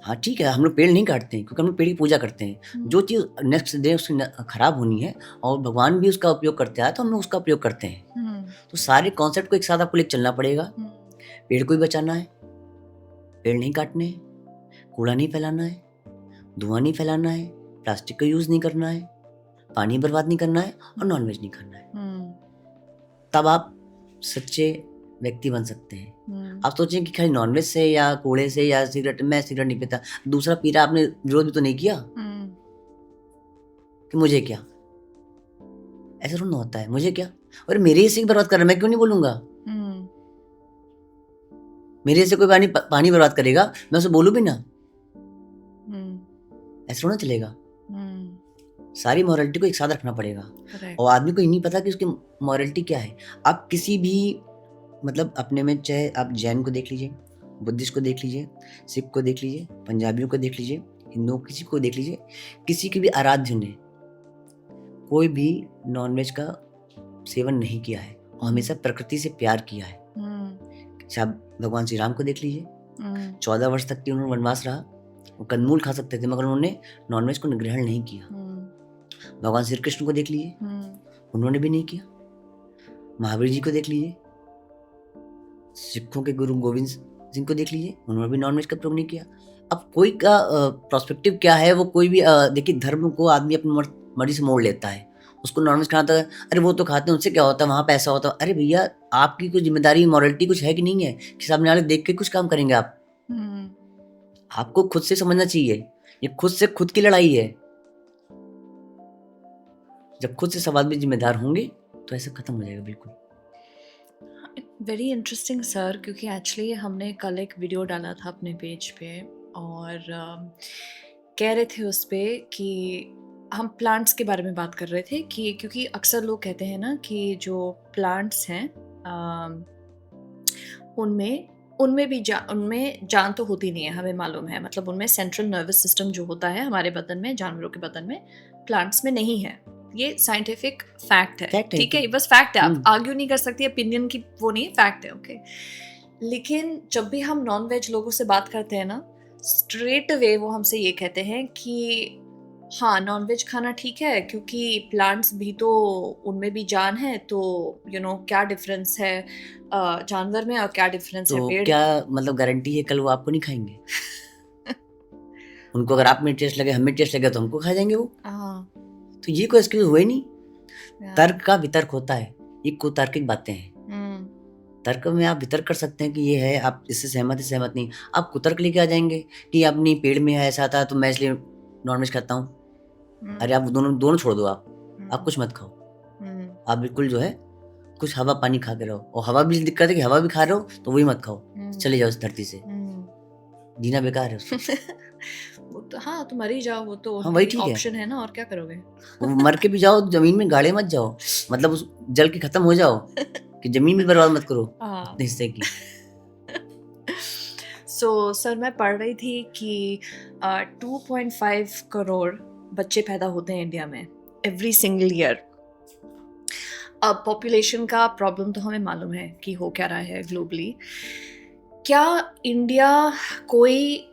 हाँ ठीक है, हम लोग पेड़ नहीं काटते हैं क्योंकि हम लोग पेड़ की पूजा करते हैं। जो चीज़ नेक्स्ट डे उसकी खराब होनी है और भगवान भी उसका उपयोग करते हैं तो हम लोग उसका उपयोग करते हैं। तो सारे कॉन्सेप्ट को एक साथ आपको लेकर चलना पड़ेगा। पेड़ को भी बचाना है, पेड़ नहीं काटने हैं, कूड़ा नहीं फैलाना है, धुआं नहीं फैलाना है, प्लास्टिक का यूज़ नहीं करना है, पानी बर्बाद नहीं करना है और नॉनवेज नहीं खाना है। तब आप सच्चे व्यक्ति बन सकते हैं। आप सोचें कि खाली नॉनवेज से या कूड़े से या सिगरेट, मैं सिगरेट नहीं पीता, दूसरा पी रहा, आपने विरोध भी तो नहीं किया कि मुझे क्या। ऐसा थोड़ा होता है, मुझे क्या, और मेरे हिस्से की बर्बाद कर रहा है, मैं क्यों नहीं बोलूंगा। मेरे से कोई पानी बर्बाद करेगा, मैं उसे बोलूं भी ना, ऐसा थोड़ा चलेगा। सारी मॉरलिटी को एक साथ रखना पड़ेगा। और आदमी को ये नहीं पता कि उसकी मॉरलिटी क्या है। आप किसी भी मतलब अपने में, चाहे आप जैन को देख लीजिए, बुद्धिस्ट को देख लीजिए, सिख को देख लीजिए, पंजाबियों को देख लीजिए, हिंदुओं किसी को देख लीजिए, किसी की भी आराध्य ने कोई भी नॉनवेज का सेवन नहीं किया है और हमेशा प्रकृति से प्यार किया है। आप भगवान श्री राम को देख लीजिए, 14 वर्ष तक की उन्होंने वनवास रहा, वो कंदमूल खा सकते थे मगर उन्होंने नॉनवेज को ग्रहण नहीं किया। भगवान श्री कृष्ण को देख लीजिए, उन्होंने भी नहीं किया। महावीर जी को देख लीजिए, सिखों के गुरु गोविंद सिंह को देख लीजिए, उन्होंने भी नॉनवेज का प्रयोग नहीं किया। अब कोई का प्रोस्पेक्टिव क्या है, वो कोई भी देखिए, धर्म को आदमी अपनी मर्जी से मोड़ लेता है। उसको नॉनवेज खाना है, अरे वो तो खाते हैं, उससे क्या होता है, वहाँ पैसा होता है। अरे भैया, आपकी कुछ जिम्मेदारी, मॉरलिटी कुछ है कि नहीं है कि सामने वाले देख के कुछ काम करेंगे आप। आपको खुद से समझना चाहिए, ये खुद से खुद की लड़ाई है। जब खुद से सब आदमी जिम्मेदार होंगे तो ऐसा खत्म हो जाएगा बिल्कुल। वेरी इंटरेस्टिंग सर, क्योंकि एक्चुअली हमने कल एक वीडियो डाला था अपने पेज पे और कह रहे थे उस पे कि हम प्लांट्स के बारे में बात कर रहे थे कि क्योंकि अक्सर लोग कहते हैं ना कि जो प्लांट्स हैं उनमें भी उनमें जान तो होती नहीं है, हमें मालूम है। मतलब उनमें सेंट्रल नर्वस सिस्टम जो होता है हमारे बदन में, जानवरों के बदन में, प्लांट्स में नहीं है। ये साइंटिफिक फैक्ट है, ठीक है, बस फैक्ट है, आप आर्ग्यू नहीं कर सकती, ओपिनियन की वो नहीं, फैक्ट है, ओके। लेकिन जब भी हम नॉन वेज लोगों से बात करते हैं ना, स्ट्रेट अवे वो हमसे ये कहते हैं कि हाँ, नॉन वेज खाना ठीक है क्योंकि प्लांट्स भी तो, उनमें भी जान है, तो क्या डिफरेंस है जानवर में और क्या डिफरेंस है पेड़। क्या मतलब गारंटी है कल वो आपको नहीं खाएंगे? उनको अगर आप में टेस्ट लगे, हमें टेस्ट लगे तो हमको खा जाएंगे वो। तो ये कोई एक्सक्यूज हुए नहीं। तर्क का वितर्क होता है, ये कुतार्किक बातें हैं। तर्क में आप वितर्क कर सकते हैं कि ये है, आप इससे सहमत है, सहमत नहीं। आप कुतर्क लेके आ जाएंगे कि अपनी पेड़ में ऐसा था तो मैं इसलिए नॉनवेज खाता हूँ। अरे आप दोनों छोड़ दो, आप कुछ मत खाओ। आप बिल्कुल जो है कुछ हवा पानी खा के रहो, और हवा भी दिक्कत है कि हवा भी खा रहे हो तो वही मत खाओ, चले जाओ इस धरती से, जीना बेकार है उसको। वो तो हाँ, तुम मर ही जाओ, वो तो हाँ, वही ठीक ऑप्शन है ना, और क्या करोगे। मर के भी जाओ, जमीन में गाड़े मत जाओ, मतलब उस जल के खत्म हो जाओ कि जमीन भी बर्बाद मत करो अपने हिस्से की। सर मैं पढ़ रही थी कि 2.5 करोड़ बच्चे पैदा होते हैं इंडिया में एवरी सिंगल ईयर। अब पॉपुलेशन का प्रॉब्लम तो हमें मालूम है कि हो क्या रहा है ग्लोबली। क्या इंडिया कोई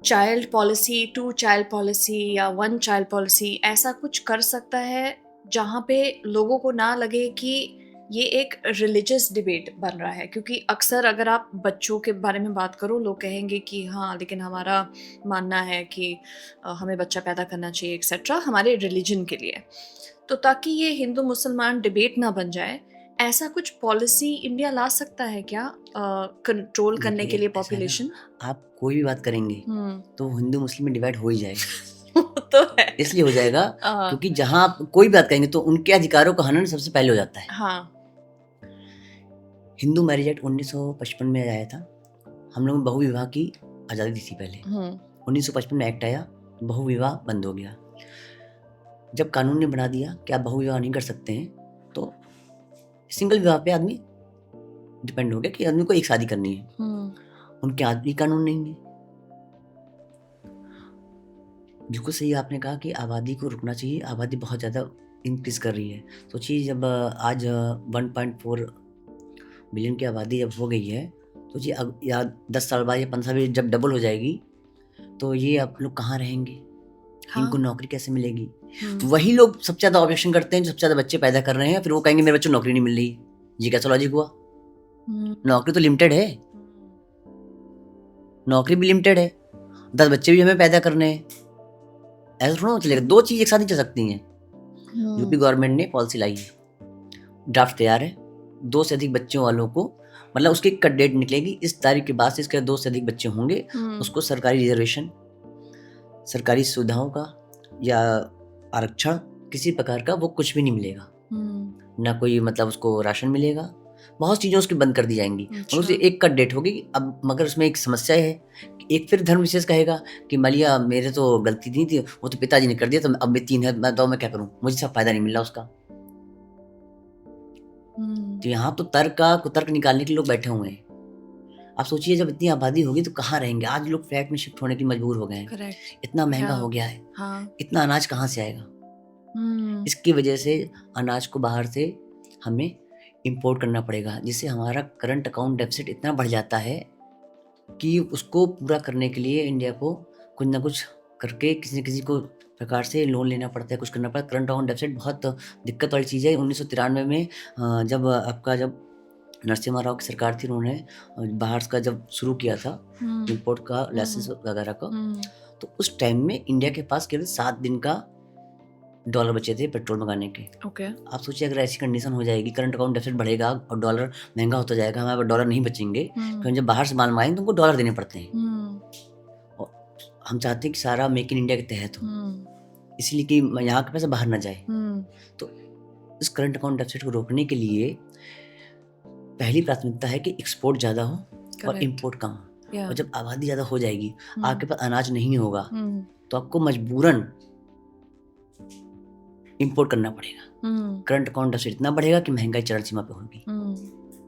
चाइल्ड पॉलिसी, 2 चाइल्ड पॉलिसी या 1 चाइल्ड पॉलिसी ऐसा कुछ कर सकता है जहाँ पे लोगों को ना लगे कि ये एक रिलीजियस डिबेट बन रहा है, क्योंकि अक्सर अगर आप बच्चों के बारे में बात करो, लोग कहेंगे कि हाँ, लेकिन हमारा मानना है कि हमें बच्चा पैदा करना चाहिए एक्सेट्रा हमारे रिलीजन के लिए। तो ताकि ये हिंदू मुसलमान डिबेट ना बन जाए, ऐसा कुछ पॉलिसी इंडिया ला सकता है क्या कंट्रोल करने के देखिए, लिए ऐसा है ना, पॉपुलेशन? आप कोई भी बात करेंगे तो हिंदू मुस्लिम में डिवाइड हो ही जाएगा। तो है। इसलिए हो जाएगा हाँ। क्योंकि जहाँ आप कोई भी बात करेंगे तो उनके अधिकारों का हनन सबसे पहले हो जाता है। हाँ। हिंदू मैरिज एक्ट 1955 में आया था। हम लोग में बहु विवाह की आज़ादी थी पहले। 1955 में एक्ट आया, बहु विवाह बंद हो गया। जब कानून ने बना दिया कि आप बहु विवाह नहीं कर सकते हैं, तो सिंगल विवाह पे आदमी डिपेंड हो गया कि आदमी को एक शादी करनी है। उनके आदमी कानून नहीं है। बिल्कुल सही आपने कहा कि आबादी को रुकना चाहिए। आबादी बहुत ज़्यादा इंक्रीज कर रही है। सोचिए जब आज 1.4 बिलियन की आबादी जब हो गई है, सोचिए अब या 10 साल बाद या 15 साल बाद जब डबल हो जाएगी, तो ये आप लोग कहाँ रहेंगे? इनको नौकरी कैसे मिलेगी? वही लोग सबसे ज़्यादा ऑब्जेक्शन करते हैं जो सबसे ज़्यादा बच्चे पैदा कर रहे हैं, फिर वो कहेंगे मेरे बच्चों को नौकरी नहीं मिल रही। ये कैसा लॉजिक हुआ? नौकरी तो लिमिटेड है, नौकरी भी लिमिटेड है, 10 बच्चे भी हमें पैदा करने हैं। ऐसा थोड़ा चलेगा, दो चीज़ एक साथ नहीं चल सकती हैं। यूपी गवर्नमेंट ने पॉलिसी लाई है, ड्राफ्ट तैयार है, 2 से अधिक बच्चों वालों को, मतलब उसकी एक कट डेट निकलेगी, इस तारीख के बाद से इसके 2 से अधिक बच्चे होंगे, उसको सरकारी रिजर्वेशन, सरकारी सुविधाओं का या आरक्षण किसी प्रकार का वो कुछ भी नहीं मिलेगा। ना कोई मतलब उसको राशन मिलेगा, बहुत चीज़ें उसकी बंद कर दी जाएंगी। और उसे एक कट डेट होगी। अब मगर उसमें एक समस्या है कि एक फिर धर्म विशेष कहेगा कि मालिया मेरे तो गलती नहीं थी, वो तो पिताजी ने कर दिया, तो अब मैं 3 है, मैं क्या करूँ, मुझे सब फायदा नहीं मिल रहा उसका। तो यहाँ तो तर्क का कुतर्क निकालने के लिए लोग बैठे हुए हैं। आप सोचिए जब इतनी आबादी होगी तो कहाँ रहेंगे? आज लोग फ्लैट में शिफ्ट होने के लिए मजबूर हो गए हैं। इतना महंगा हो गया है। इतना अनाज कहाँ से आएगा? इसकी वजह से अनाज को बाहर से हमें इंपोर्ट करना पड़ेगा, जिससे हमारा करंट अकाउंट डेफिसिट इतना बढ़ जाता है कि उसको पूरा करने के लिए इंडिया को कुछ ना कुछ करके किसी न किसी को प्रकार से लोन लेना पड़ता है, कुछ करना पड़ता है। करंट अकाउंट डेफिसिट बहुत दिक्कत वाली चीज़ है। 1993 में जब नरसिम्हा राव की सरकार थी, उन्होंने बाहर का जब शुरू किया था इंपोर्ट का लाइसेंस वगैरह का, तो उस टाइम में इंडिया के पास केवल 7 दिन का डॉलर बचे थे पेट्रोल मंगाने के। आप सोचिए अगर ऐसी कंडीशन हो जाएगी, करंट अकाउंट डेफिसिट बढ़ेगा और डॉलर महंगा होता जाएगा, हमारे पास डॉलर नहीं बचेंगे, क्योंकि जब बाहर से माल मंगाएंगे तो उनको डॉलर देने पड़ते हैं। और हम चाहते हैं कि सारा मेक इन इंडिया के तहत हो, इसलिए कि यहाँ के पैसा बाहर ना जाए। तो इस करंट अकाउंट डेफिसिट को रोकने के लिए पहली प्राथमिकता है कि एक्सपोर्ट ज़्यादा हो और इम्पोर्ट कम हो। और जब आबादी ज़्यादा हो जाएगी, आपके पास अनाज नहीं होगा, तो आपको मजबूरन इंपोर्ट करना पड़ेगा। करंट अकाउंट डेफिसिट इतना बढ़ेगा कि महंगाई चरम सीमा पे होगी।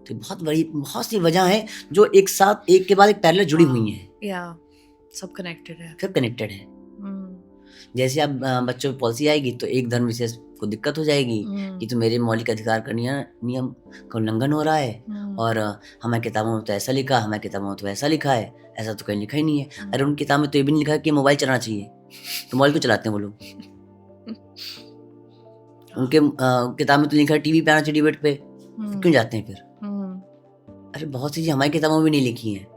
तो बहुत सी वजह है जो एक साथ एक के बाद एक पैरेलल जुड़ी हुई हैं। सब कनेक्टेड है, सब कनेक्टेड है। जैसे अब बच्चों की पॉलिसी आएगी तो एक धर्म विशेष को दिक्कत हो जाएगी कि तो मेरे मौलिक अधिकार का नियम का उल्लंघन हो रहा है, और हमारी किताबों में तो ऐसा लिखा, हमारी किताबों में तो ऐसा लिखा है, ऐसा तो कहीं लिखा ही नहीं है। अरे उन किताब में तो ये भी नहीं लिखा कि मोबाइल चलाना चाहिए, तो मोबाइल क्यों चलाते हैं वो लोग? उनके किताब में तो लिखा है टीवी पे आना चाहिए डिबेट पे, क्यों जाते हैं फिर? अरे बहुत सी चीज़ें हमारी किताबों में भी नहीं लिखी हैं,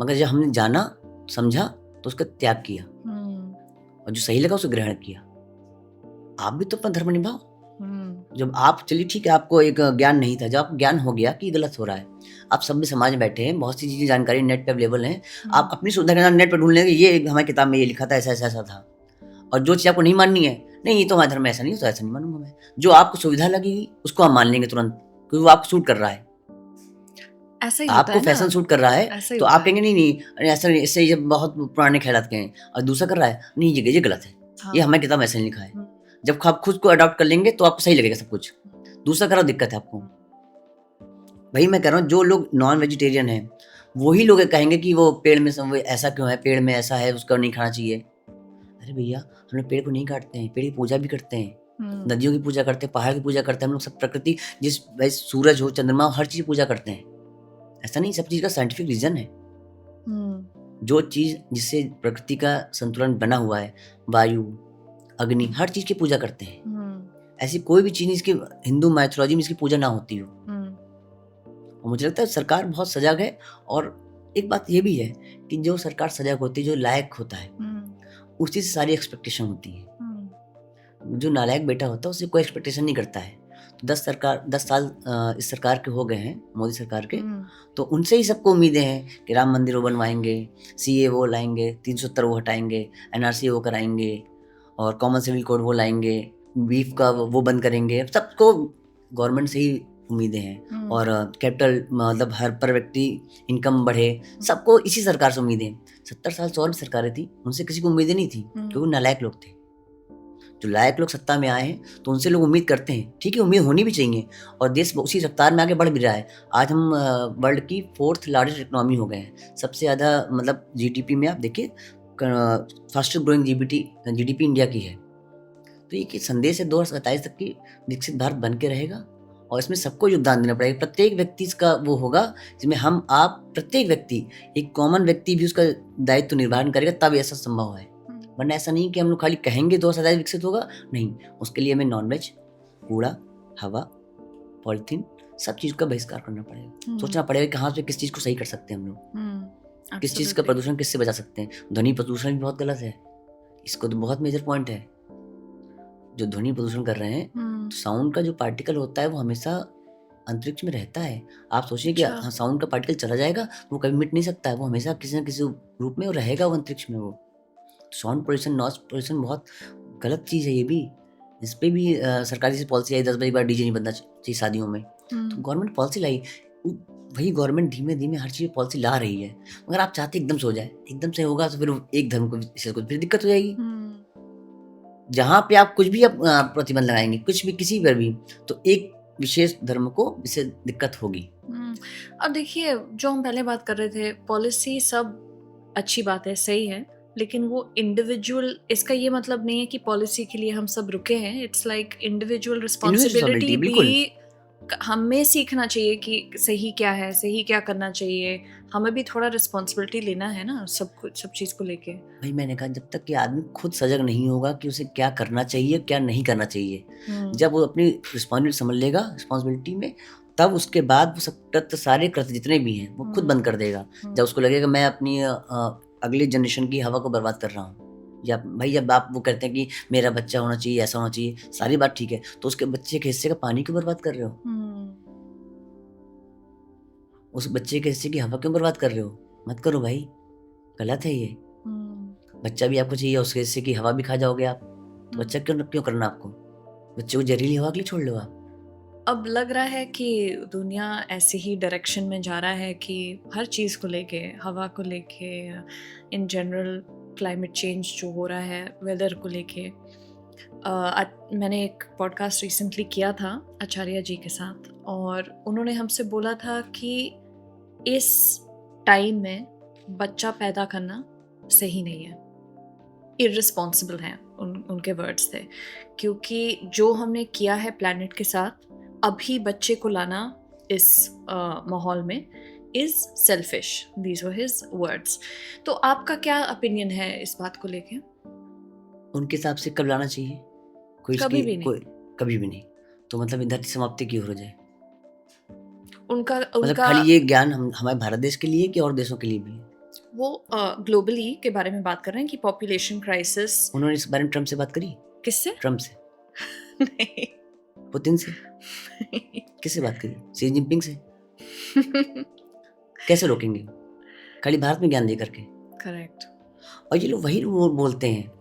मगर जब हमने जाना समझा तो उसका त्याग किया, और जो सही लगा उसे ग्रहण किया। आप भी तो अपना धर्म निभाओ। जब आप, चलिए ठीक है, आपको एक ज्ञान नहीं था, जब आपको ज्ञान हो गया कि गलत हो रहा है, आप सब भी समाज में बैठे हैं, बहुत सी चीज़ें जानकारी नेट पे अवेलेबल हैं, आप अपनी सुविधा के नाम नेट पे ढूंढ लेंगे, ये हमारी किताब में ये लिखा था, ऐसा ऐसा ऐसा था। और जो चीज़ आपको नहीं माननी है, नहीं ये तो हमारा धर्म ऐसा नहीं, तो ऐसा नहीं मानूंगा मैं, जो आपको सुविधा लगेगी उसको आप मान लेंगे तुरंत, क्योंकि वो आपको सूट कर रहा है। ऐसा ही आपको फैशन सूट कर रहा है, तो आप कहेंगे नहीं नहीं ऐसा नहीं, इससे ये बहुत पुराने ख्यालात के हैं। और दूसरा कर रहा है, नहीं ये गलत है, ये हमारी किताब में ऐसा नहीं लिखा है। जब आप खुद को अडॉप्ट कर लेंगे तो आपको सही लगेगा सब कुछ, दूसरा करा दिक्कत है आपको। भाई मैं कह रहा हूँ, जो लोग नॉन वेजिटेरियन हैं वही लोग कहेंगे कि वो पेड़ में ऐसा क्यों है, पेड़ में ऐसा है, उसको नहीं खाना चाहिए। अरे भैया, हम लोग पेड़ को नहीं काटते हैं, पेड़ की पूजा भी करते हैं, नदियों की पूजा करते हैं, पहाड़ की पूजा करते हैं, हम लोग सब प्रकृति, जिस सूरज हो, चंद्रमा हो, हर चीज पूजा करते हैं। ऐसा नहीं, सब चीज का साइंटिफिक रीजन है। जो चीज जिससे प्रकृति का संतुलन बना हुआ है, वायु, अग्नि, हर चीज की पूजा करते हैं। ऐसी कोई भी चीज़ इसकी हिंदू माइथोलॉजी में इसकी पूजा ना होती हो। और मुझे लगता है सरकार बहुत सजग है। और एक बात ये भी है कि जो सरकार सजग होती है, जो लायक होता है, उसी से सारी एक्सपेक्टेशन होती है। जो नालायक बेटा होता है उससे कोई एक्सपेक्टेशन नहीं करता है। तो 10 साल इस सरकार के हो गए हैं, मोदी सरकार के, तो उनसे ही सबको उम्मीदें हैं कि राम मंदिर वो बनवाएंगे, सीए वो लाएंगे, 370 वो हटाएंगे, एनआरसी वो कराएंगे, और कॉमन सिविल कोड वो लाएंगे, बीफ का वो बंद करेंगे। सबको गवर्नमेंट से ही उम्मीदें हैं। और कैपिटल मतलब हर पर व्यक्ति इनकम बढ़े, सबको इसी सरकार से उम्मीदें हैं। 70 साल से और भी सरकारें थी, उनसे किसी को उम्मीदें नहीं थी, क्योंकि नालायक लोग थे। जो लायक लोग सत्ता में आए हैं तो उनसे लोग उम्मीद करते हैं। ठीक है, उम्मीद होनी भी चाहिए, और देश उसी रफ्तार में आगे बढ़ भी रहा है। आज हम वर्ल्ड की 4th लार्जेस्ट इकोनॉमी हो गए हैं। सबसे ज़्यादा मतलब जीडीपी में आप देखिए, फास्टेस्ट ग्रोइंग जीडीपी इंडिया की है। तो ये संदेश है 2027 तक की विकसित भारत बन के रहेगा, और इसमें सबको योगदान देना पड़ेगा। प्रत्येक व्यक्ति इसका वो होगा, जिसमें हम आप प्रत्येक व्यक्ति, एक कॉमन व्यक्ति भी उसका दायित्व निर्वहन करेगा, तब ऐसा संभव है। वरना ऐसा नहीं कि हम लोग खाली कहेंगे 2027 विकसित होगा, नहीं। उसके लिए हमें नॉनवेज, कूड़ा, हवा, पॉलिथीन, सब चीज़ का बहिष्कार करना पड़ेगा। सोचना पड़ेगा कि कहाँ से किस चीज़ को सही कर सकते हैं हम लोग, किस चीज़ का प्रदूषण किससे बचा सकते हैं। ध्वनि प्रदूषण भी बहुत गलत है, इसको तो बहुत मेजर पॉइंट है। जो ध्वनि प्रदूषण कर रहे हैं, तो साउंड का जो पार्टिकल होता है वो हमेशा अंतरिक्ष में रहता है। आप सोचिए कि हाँ, साउंड का पार्टिकल चला जाएगा वो कभी मिट नहीं सकता है, वो हमेशा किसी न किसी रूप में वो रहेगा, वो अंतरिक्ष में। वो साउंड पोल्यूशन, नॉइज पोल्यूशन बहुत गलत चीज़ है। ये भी, इस पर भी सरकारी से पॉलिसी आई, 10 बजे बाद डीजे नहीं बनना चाहिए शादियों में। तो गवर्नमेंट पॉलिसी लाई, वही गवर्नमेंट धीमे धीमे हर चीज़ पॉलिसी ला रही है। मगर आप चाहते एकदम से हो जाए, एकदम से होगा तो फिर एक धर्म को फिर दिक्कत हो जाएगी। जहाँ पे आप कुछ भी प्रतिबंध लगाएंगे, कुछ भी किसी पर भी, तो एक विशेष धर्म को इससे दिक्कत होगी। अब देखिए, जो हम पहले बात कर रहे थे, पॉलिसी सब अच्छी बात है, सही है, लेकिन वो इंडिविजुअल, इसका ये मतलब नहीं है कि पॉलिसी के लिए हम सब रुके हैं। इट्स लाइक इंडिविजुअल रिस्पॉन्सिबिलिटी भी हमें सीखना चाहिए कि सही क्या है, सही क्या करना चाहिए। हमें भी थोड़ा रिस्पॉन्सिबिलिटी लेना है ना, सब चीज़ को लेके। भाई मैंने कहा, जब तक कि आदमी खुद सजग नहीं होगा कि उसे क्या करना चाहिए, क्या नहीं करना चाहिए, जब वो अपनी रिस्पॉन्सिबिलिटी समझ लेगा, रिस्पॉन्सिबिलिटी में, तब उसके बाद वो सब सारे कृत्य जितने भी हैं वो खुद बंद कर देगा। जब उसको लगेगा मैं अपनी अगली जनरेशन की हवा को बर्बाद कर रहा हूँ, या भाई जब आप वो कहते हैं कि मेरा बच्चा होना चाहिए, ऐसा होना चाहिए, सारी बात ठीक है, तो उसके बच्चे के हिस्से का पानी क्यों बर्बाद कर रहे हो? उस बच्चे के हिस्से की हवा क्यों बर्बाद कर रहे हो? मत करो भाई, गलत है ये। बच्चा भी आपको चाहिए, उसके हिस्से की हवा भी खा जाओगे आप, तो बच्चा क्यों करना आपको? बच्चे को जहरीली हवा के लिए छोड़ लो आप। अब लग रहा है कि दुनिया ऐसे ही डायरेक्शन में जा रहा है कि हर चीज़ को लेके, हवा को लेके, इन जनरल क्लाइमेट चेंज जो हो रहा है, वेदर को लेके। मैंने एक पॉडकास्ट रिसेंटली किया था आचार्य जी के साथ, और उन्होंने हमसे बोला था कि इस टाइम में बच्चा पैदा करना सही नहीं है, इररिस्पॉन्सिबल है, उनके वर्ड्स थे। क्योंकि जो हमने किया है प्लैनेट के साथ, अभी बच्चे को लाना इस माहौल में is selfish. These were his words. तो आपका क्या ओपिनियन है इस बात को लेके? उनके हिसाब से कब लाना चाहिए? कभी भी नहीं। कभी भी नहीं। तो मतलब धरती समाप्ति क्यों हो जाए? उनका मतलब खाली ये ज्ञान हमारे भारत देश के लिए कि और देशों के लिए भी? वो ग्लोबली के बारे में बात कर रहे हैं कि पॉपुलेशन क्राइसिस। उन्होंने इस बारे में ट्रम्प से बात करी? किससे? ट्रम्प से? नहीं। पुतिन से? किससे बात करी? शी जिनपिंग से? कैसे रोकेंगे? खाली भारत में ज्ञान दे करके। करेक्ट। और ये लोग वही बोलते हैं,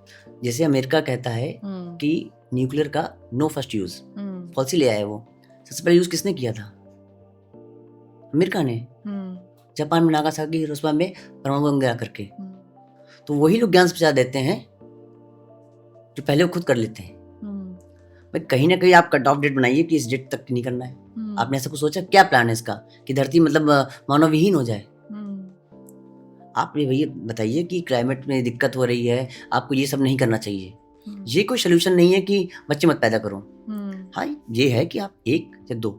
जैसे अमेरिका कहता है कि न्यूक्लियर का नो फर्स्ट यूज पॉलिसी ले आया। वो सबसे पहले यूज किसने किया था? अमेरिका ने। जापान में नागासाकी, हिरोशिमा में परमाणु बम गिरा करके। तो वही लोग ज्ञान प्रचार देते हैं जो पहले वो खुद कर लेते हैं। भाई कहीं ना कहीं आप कट ऑफ डेट बनाइए कि इस डेट तक नहीं करना है। आपने ऐसा कुछ सोचा? क्या प्लान है इसका कि धरती मतलब मानव विहीन हो जाए? आप ये भैया बताइए कि क्लाइमेट में दिक्कत हो रही है, आपको ये सब नहीं करना चाहिए। ये कोई सोल्यूशन नहीं है कि बच्चे मत पैदा करो। हाँ, ये है कि आप 1 या 2,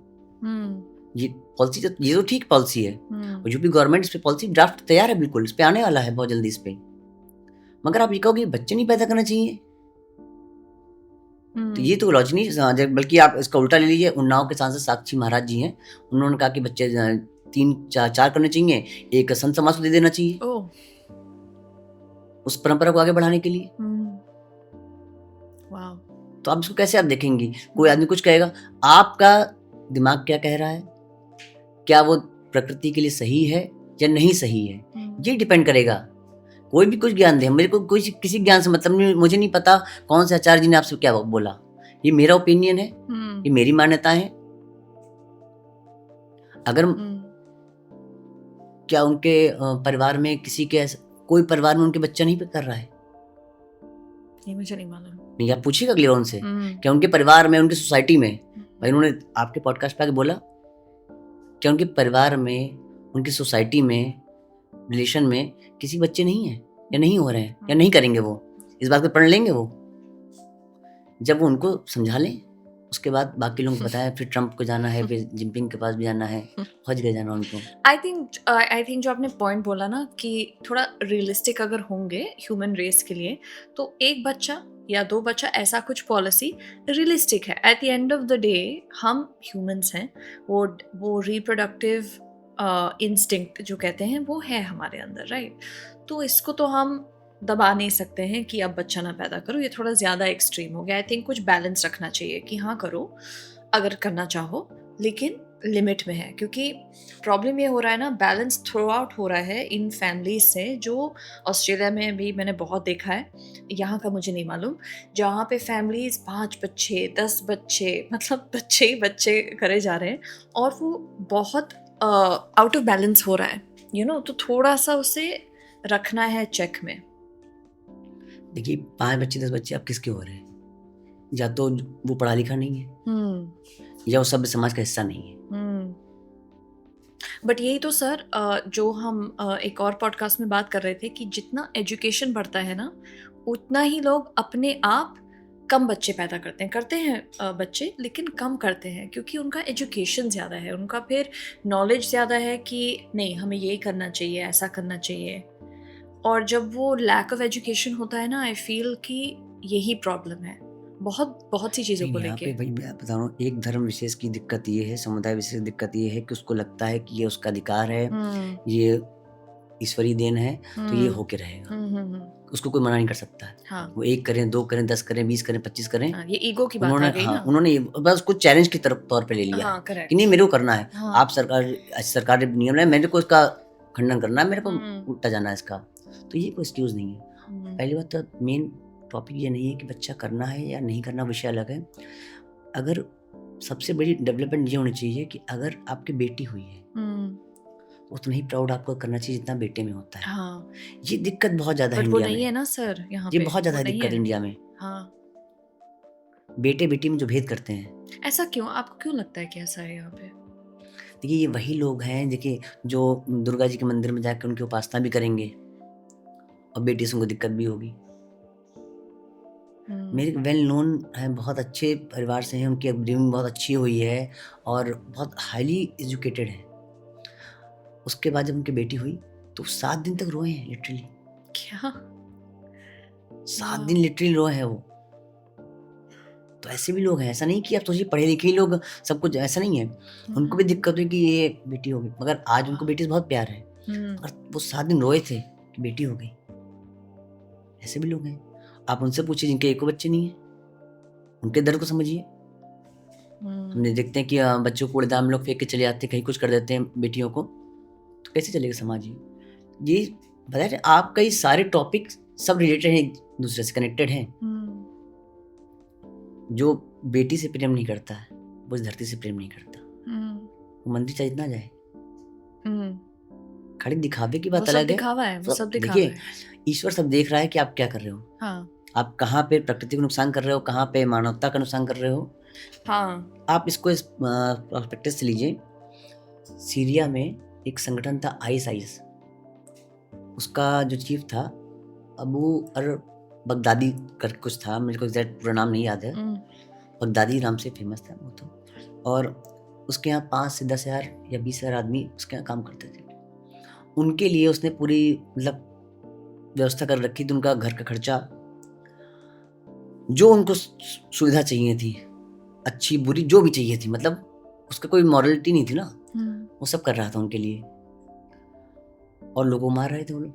ये पॉलिसी, ये तो ठीक पॉलिसी है, और यूपी गवर्नमेंट इस पे पॉलिसी ड्राफ्ट तैयार है, बिल्कुल इस पे आने वाला है बहुत जल्दी इस पे। मगर आप ये कहोगे बच्चे नहीं पैदा करना चाहिए, तो ये तो लॉजिक नहीं, बल्कि आप इसका उल्टा ले लीजिए। उन्नाव के सांसद साक्षी महाराज जी हैं, उन्होंने कहा कि बच्चे 3 4 करने चाहिए, एक संत समाज को दे देना चाहिए ओह उस परंपरा को आगे बढ़ाने के लिए। वाह तो आप इसको कैसे आप देखेंगी? कोई आदमी कुछ कहेगा, आपका दिमाग क्या कह रहा है, क्या वो प्रकृति के लिए सही है या नहीं सही है, ये डिपेंड करेगा। कोई भी कुछ ज्ञान दे, मेरे को कोई किसी ज्ञान से मतलब नहीं, मुझे नहीं पता कौन से आचार्य जी ने आपसे क्या बोला, ये मेरा ओपिनियन है, ये मेरी मान्यता है। अगर क्या उनके परिवार में किसी के कोई परिवार में उनके बच्चा नहीं कर रहा है, ये मुझे नहीं मालूम। नहीं, आप पूछिएगा अगले बार उनसे, क्या उनके परिवार में, उनकी सोसाइटी में, भाई उन्होंने आपके पॉडकास्ट पे आके बोला, क्या उनके परिवार में, उनकी सोसाइटी में, रिलेशन में किसी बच्चे नहीं है या नहीं हो रहे हैं या नहीं करेंगे, वो इस बात को पढ़ लेंगे। वो जब वो उनको समझा लें, उसके बाद बाकी लोगों को बताया, फिर ट्रम्प को जाना है, फिर जिनपिंग के पास भी जाना है, हज गए जाना उनको। आई थिंक जो आपने पॉइंट बोला ना कि थोड़ा रियलिस्टिक अगर होंगे ह्यूमन रेस के लिए, तो एक बच्चा या 2 बच्चा, ऐसा कुछ पॉलिसी रियलिस्टिक है। At the end of the day हम ह्यूमंस हैं, वो रिप्रोडक्टिव इंस्टिंक्ट जो कहते हैं वो है हमारे अंदर, राइट? तो इसको तो हम दबा नहीं सकते हैं कि अब बच्चा ना पैदा करो, ये थोड़ा ज़्यादा एक्सट्रीम हो गया। आई थिंक कुछ बैलेंस रखना चाहिए कि हाँ करो अगर करना चाहो, लेकिन लिमिट में है। क्योंकि प्रॉब्लम ये हो रहा है ना, बैलेंस थ्रो आउट हो रहा है इन फैमिलीज से, जो ऑस्ट्रेलिया में भी मैंने बहुत देखा है, यहाँ का मुझे नहीं मालूम, जहाँ पे फैमिलीज 5 बच्चे 10 बच्चे, मतलब बच्चे ही बच्चे करे जा रहे हैं, और वो बहुत आउट ऑफ बैलेंस हो रहा है, तो थोड़ा सा उसे रखना है चेक में। देखिए 5 बच्चे 10 बच्चे आप किसके हो रहे हैं? या तो वो पढ़ा लिखा नहीं है, या वो सभ्य समाज का हिस्सा नहीं है। बट यही तो सर, जो हम एक और पॉडकास्ट में बात कर रहे थे कि जितना एजुकेशन बढ़ता है ना, उतना ही लोग अपने आप कम बच्चे पैदा करते हैं बच्चे, लेकिन कम करते हैं, क्योंकि उनका एजुकेशन ज़्यादा है, उनका फिर नॉलेज ज़्यादा है कि नहीं हमें ये करना चाहिए, ऐसा करना चाहिए। और जब वो लैक ऑफ एजुकेशन होता है ना, आई फील कि यही प्रॉब्लम है बहुत सी चीज़ों को लेके। भाई मैं बता रहा हूँ, एक धर्म विशेष की दिक्कत ये है, समुदाय विशेष की दिक्कत ये है कि उसको लगता है कि ये उसका अधिकार है, ये ईश्वरीय देन है, तो ये होके रहेगा, उसको कोई मना नहीं कर सकता है। हाँ। वो 1 करें 2 करें 10 करें 20 करें 25 करें, ये ईगो की बात आ गई ना। उन्होंने बस उसको चैलेंज की तरफ तौर पे ले लिया कि नहीं मेरे को करना है। आप सरकार नियम है, मेरे को इसका खंडन करना है, मेरे को उल्टा जाना है इसका, तो ये कोई एक्सक्यूज नहीं है। पहली बात तो मेन टॉपिक ये नहीं है कि बच्चा करना है या नहीं करना, विषय अलग है। अगर सबसे बड़ी डेवलपमेंट ये होनी चाहिए कि अगर आपकी बेटी हुई है, उतना ही प्राउड आपको करना चाहिए जितना बेटे में होता है। हाँ। ये दिक्कत बहुत ज्यादा है इंडिया में। नहीं है ना सर, यहाँ ये बहुत ज्यादा दिक्कत इंडिया में। हाँ। बेटे बेटी में जो भेद करते हैं, ऐसा क्यों? आपको क्यों लगता है कि ऐसा है यहाँ पे? देखिए ये वही लोग हैं देखिए जो दुर्गा जी के मंदिर में जाकर उनकी उपासना भी करेंगे और बेटी से उनको दिक्कत भी होगी। मेरे वेल नोन हैं, बहुत अच्छे परिवार से हैं, उनकी अपब्रिंगिंग बहुत अच्छी हुई है और बहुत हाईली एजुकेटेड है। उसके बाद जब उनकी बेटी हुई तो 7 दिन तक रोए हैं लिटरली। क्या? 7 दिन लिटरली रोए हैं वो। तो ऐसे भी लोग हैं, ऐसा नहीं कि आप सोचिए पढ़े लिखे लोग सब कुछ, ऐसा नहीं है, उनको भी दिक्कत हुई कि ये बेटी हो गई, मगर आज उनको बेटी से बहुत प्यार है, मगर वो 7 दिन रोए थे कि बेटी हो गई। ऐसे भी लोग हैं, आप उनसे पूछिए जिनके एको बच्चे नहीं है, उनके दर्द को समझिए। हमने देखते हैं कि बच्चों को कूड़ेदान में लोग फेंक के चले जाते हैं, कहीं कुछ कर देते हैं बेटियों को, तो कैसे चलेगा समाज? ये बताए आपका ये सारे टॉपिक सब रिलेटेड हैं, एक दूसरे से कनेक्टेड हैं। जो बेटी से प्रेम नहीं करता है वो इस धरती से प्रेम नहीं करता। वो मंदिर चाहे जितना जाए, खाली दिखावे की बात अलग है। वो सब दिखावा है। देखिए ईश्वर सब देख रहा है कि आप क्या कर रहे हो। हाँ। आप कहाँ पे प्रकृति को नुकसान कर रहे हो, कहाँ पे मानवता का नुकसान कर रहे हो। हाँ। आप इसको इस पर्सपेक्टिव से लीजिए। सीरिया में एक संगठन था ISIS, उसका जो चीफ था अबू अर बगदादी कर कुछ था, मेरे को एग्जैक्ट पूरा नाम नहीं याद है, बगदादी नाम से फेमस था वो तो। और उसके यहाँ 5 से 10 हज़ार या 20 हज़ार आदमी उसके यहाँ काम करते थे। उनके लिए उसने पूरी मतलब व्यवस्था कर रखी थी, उनका घर का खर्चा जो उनको सुविधा चाहिए थी, अच्छी बुरी जो भी चाहिए थी, मतलब उसका कोई मॉरलिटी नहीं थी ना, वो सब कर रहा था उनके लिए। और लोगों मार रहे थे वो लोग।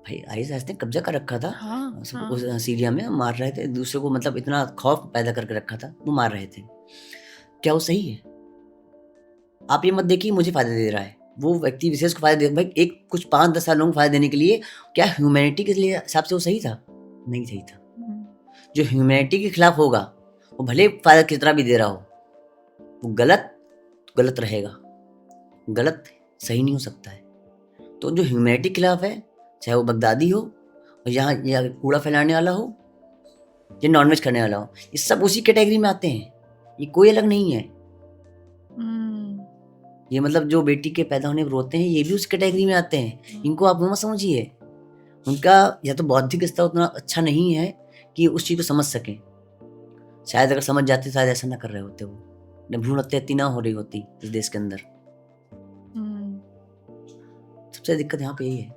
भाई आईएस ने कब्जा कर रखा था उस सीरिया में, मार रहे थे दूसरे को, मतलब इतना खौफ पैदा करके रखा था, वो मार रहे थे। क्या वो सही है? आप ये मत देखिए मुझे फायदा दे रहा है, वो व्यक्ति विशेष को फायदा दे, भाई एक कुछ 5-10 साल लोगों को फायदा देने के लिए, क्या ह्यूमैनिटी के लिए हिसाब से वो सही था? नहीं सही था। जो ह्यूमैनिटी के खिलाफ होगा, वो भले फायदा कितना भी दे रहा हो, वो गलत रहेगा, गलत सही नहीं हो सकता है। तो जो ह्यूमैनिटी के खिलाफ है, चाहे वो बगदादी हो, और यहाँ कूड़ा फैलाने वाला हो, या नॉनवेज करने वाला हो, ये सब उसी कैटेगरी में आते हैं, ये कोई अलग नहीं है। ये मतलब जो बेटी के पैदा होने पर रोते हैं, ये भी उस कैटेगरी में आते हैं। इनको आप मत समझिए, उनका या तो बौद्धिक स्तर उतना अच्छा नहीं है कि उस चीज़ को समझ सकें। शायद अगर समझ जाते शायद ऐसा ना कर रहे होते, वो भ्रूण हत्या इतनी ना हो रही होती इस देश के अंदर। सबसे दिक्कत यहाँ पे यही है।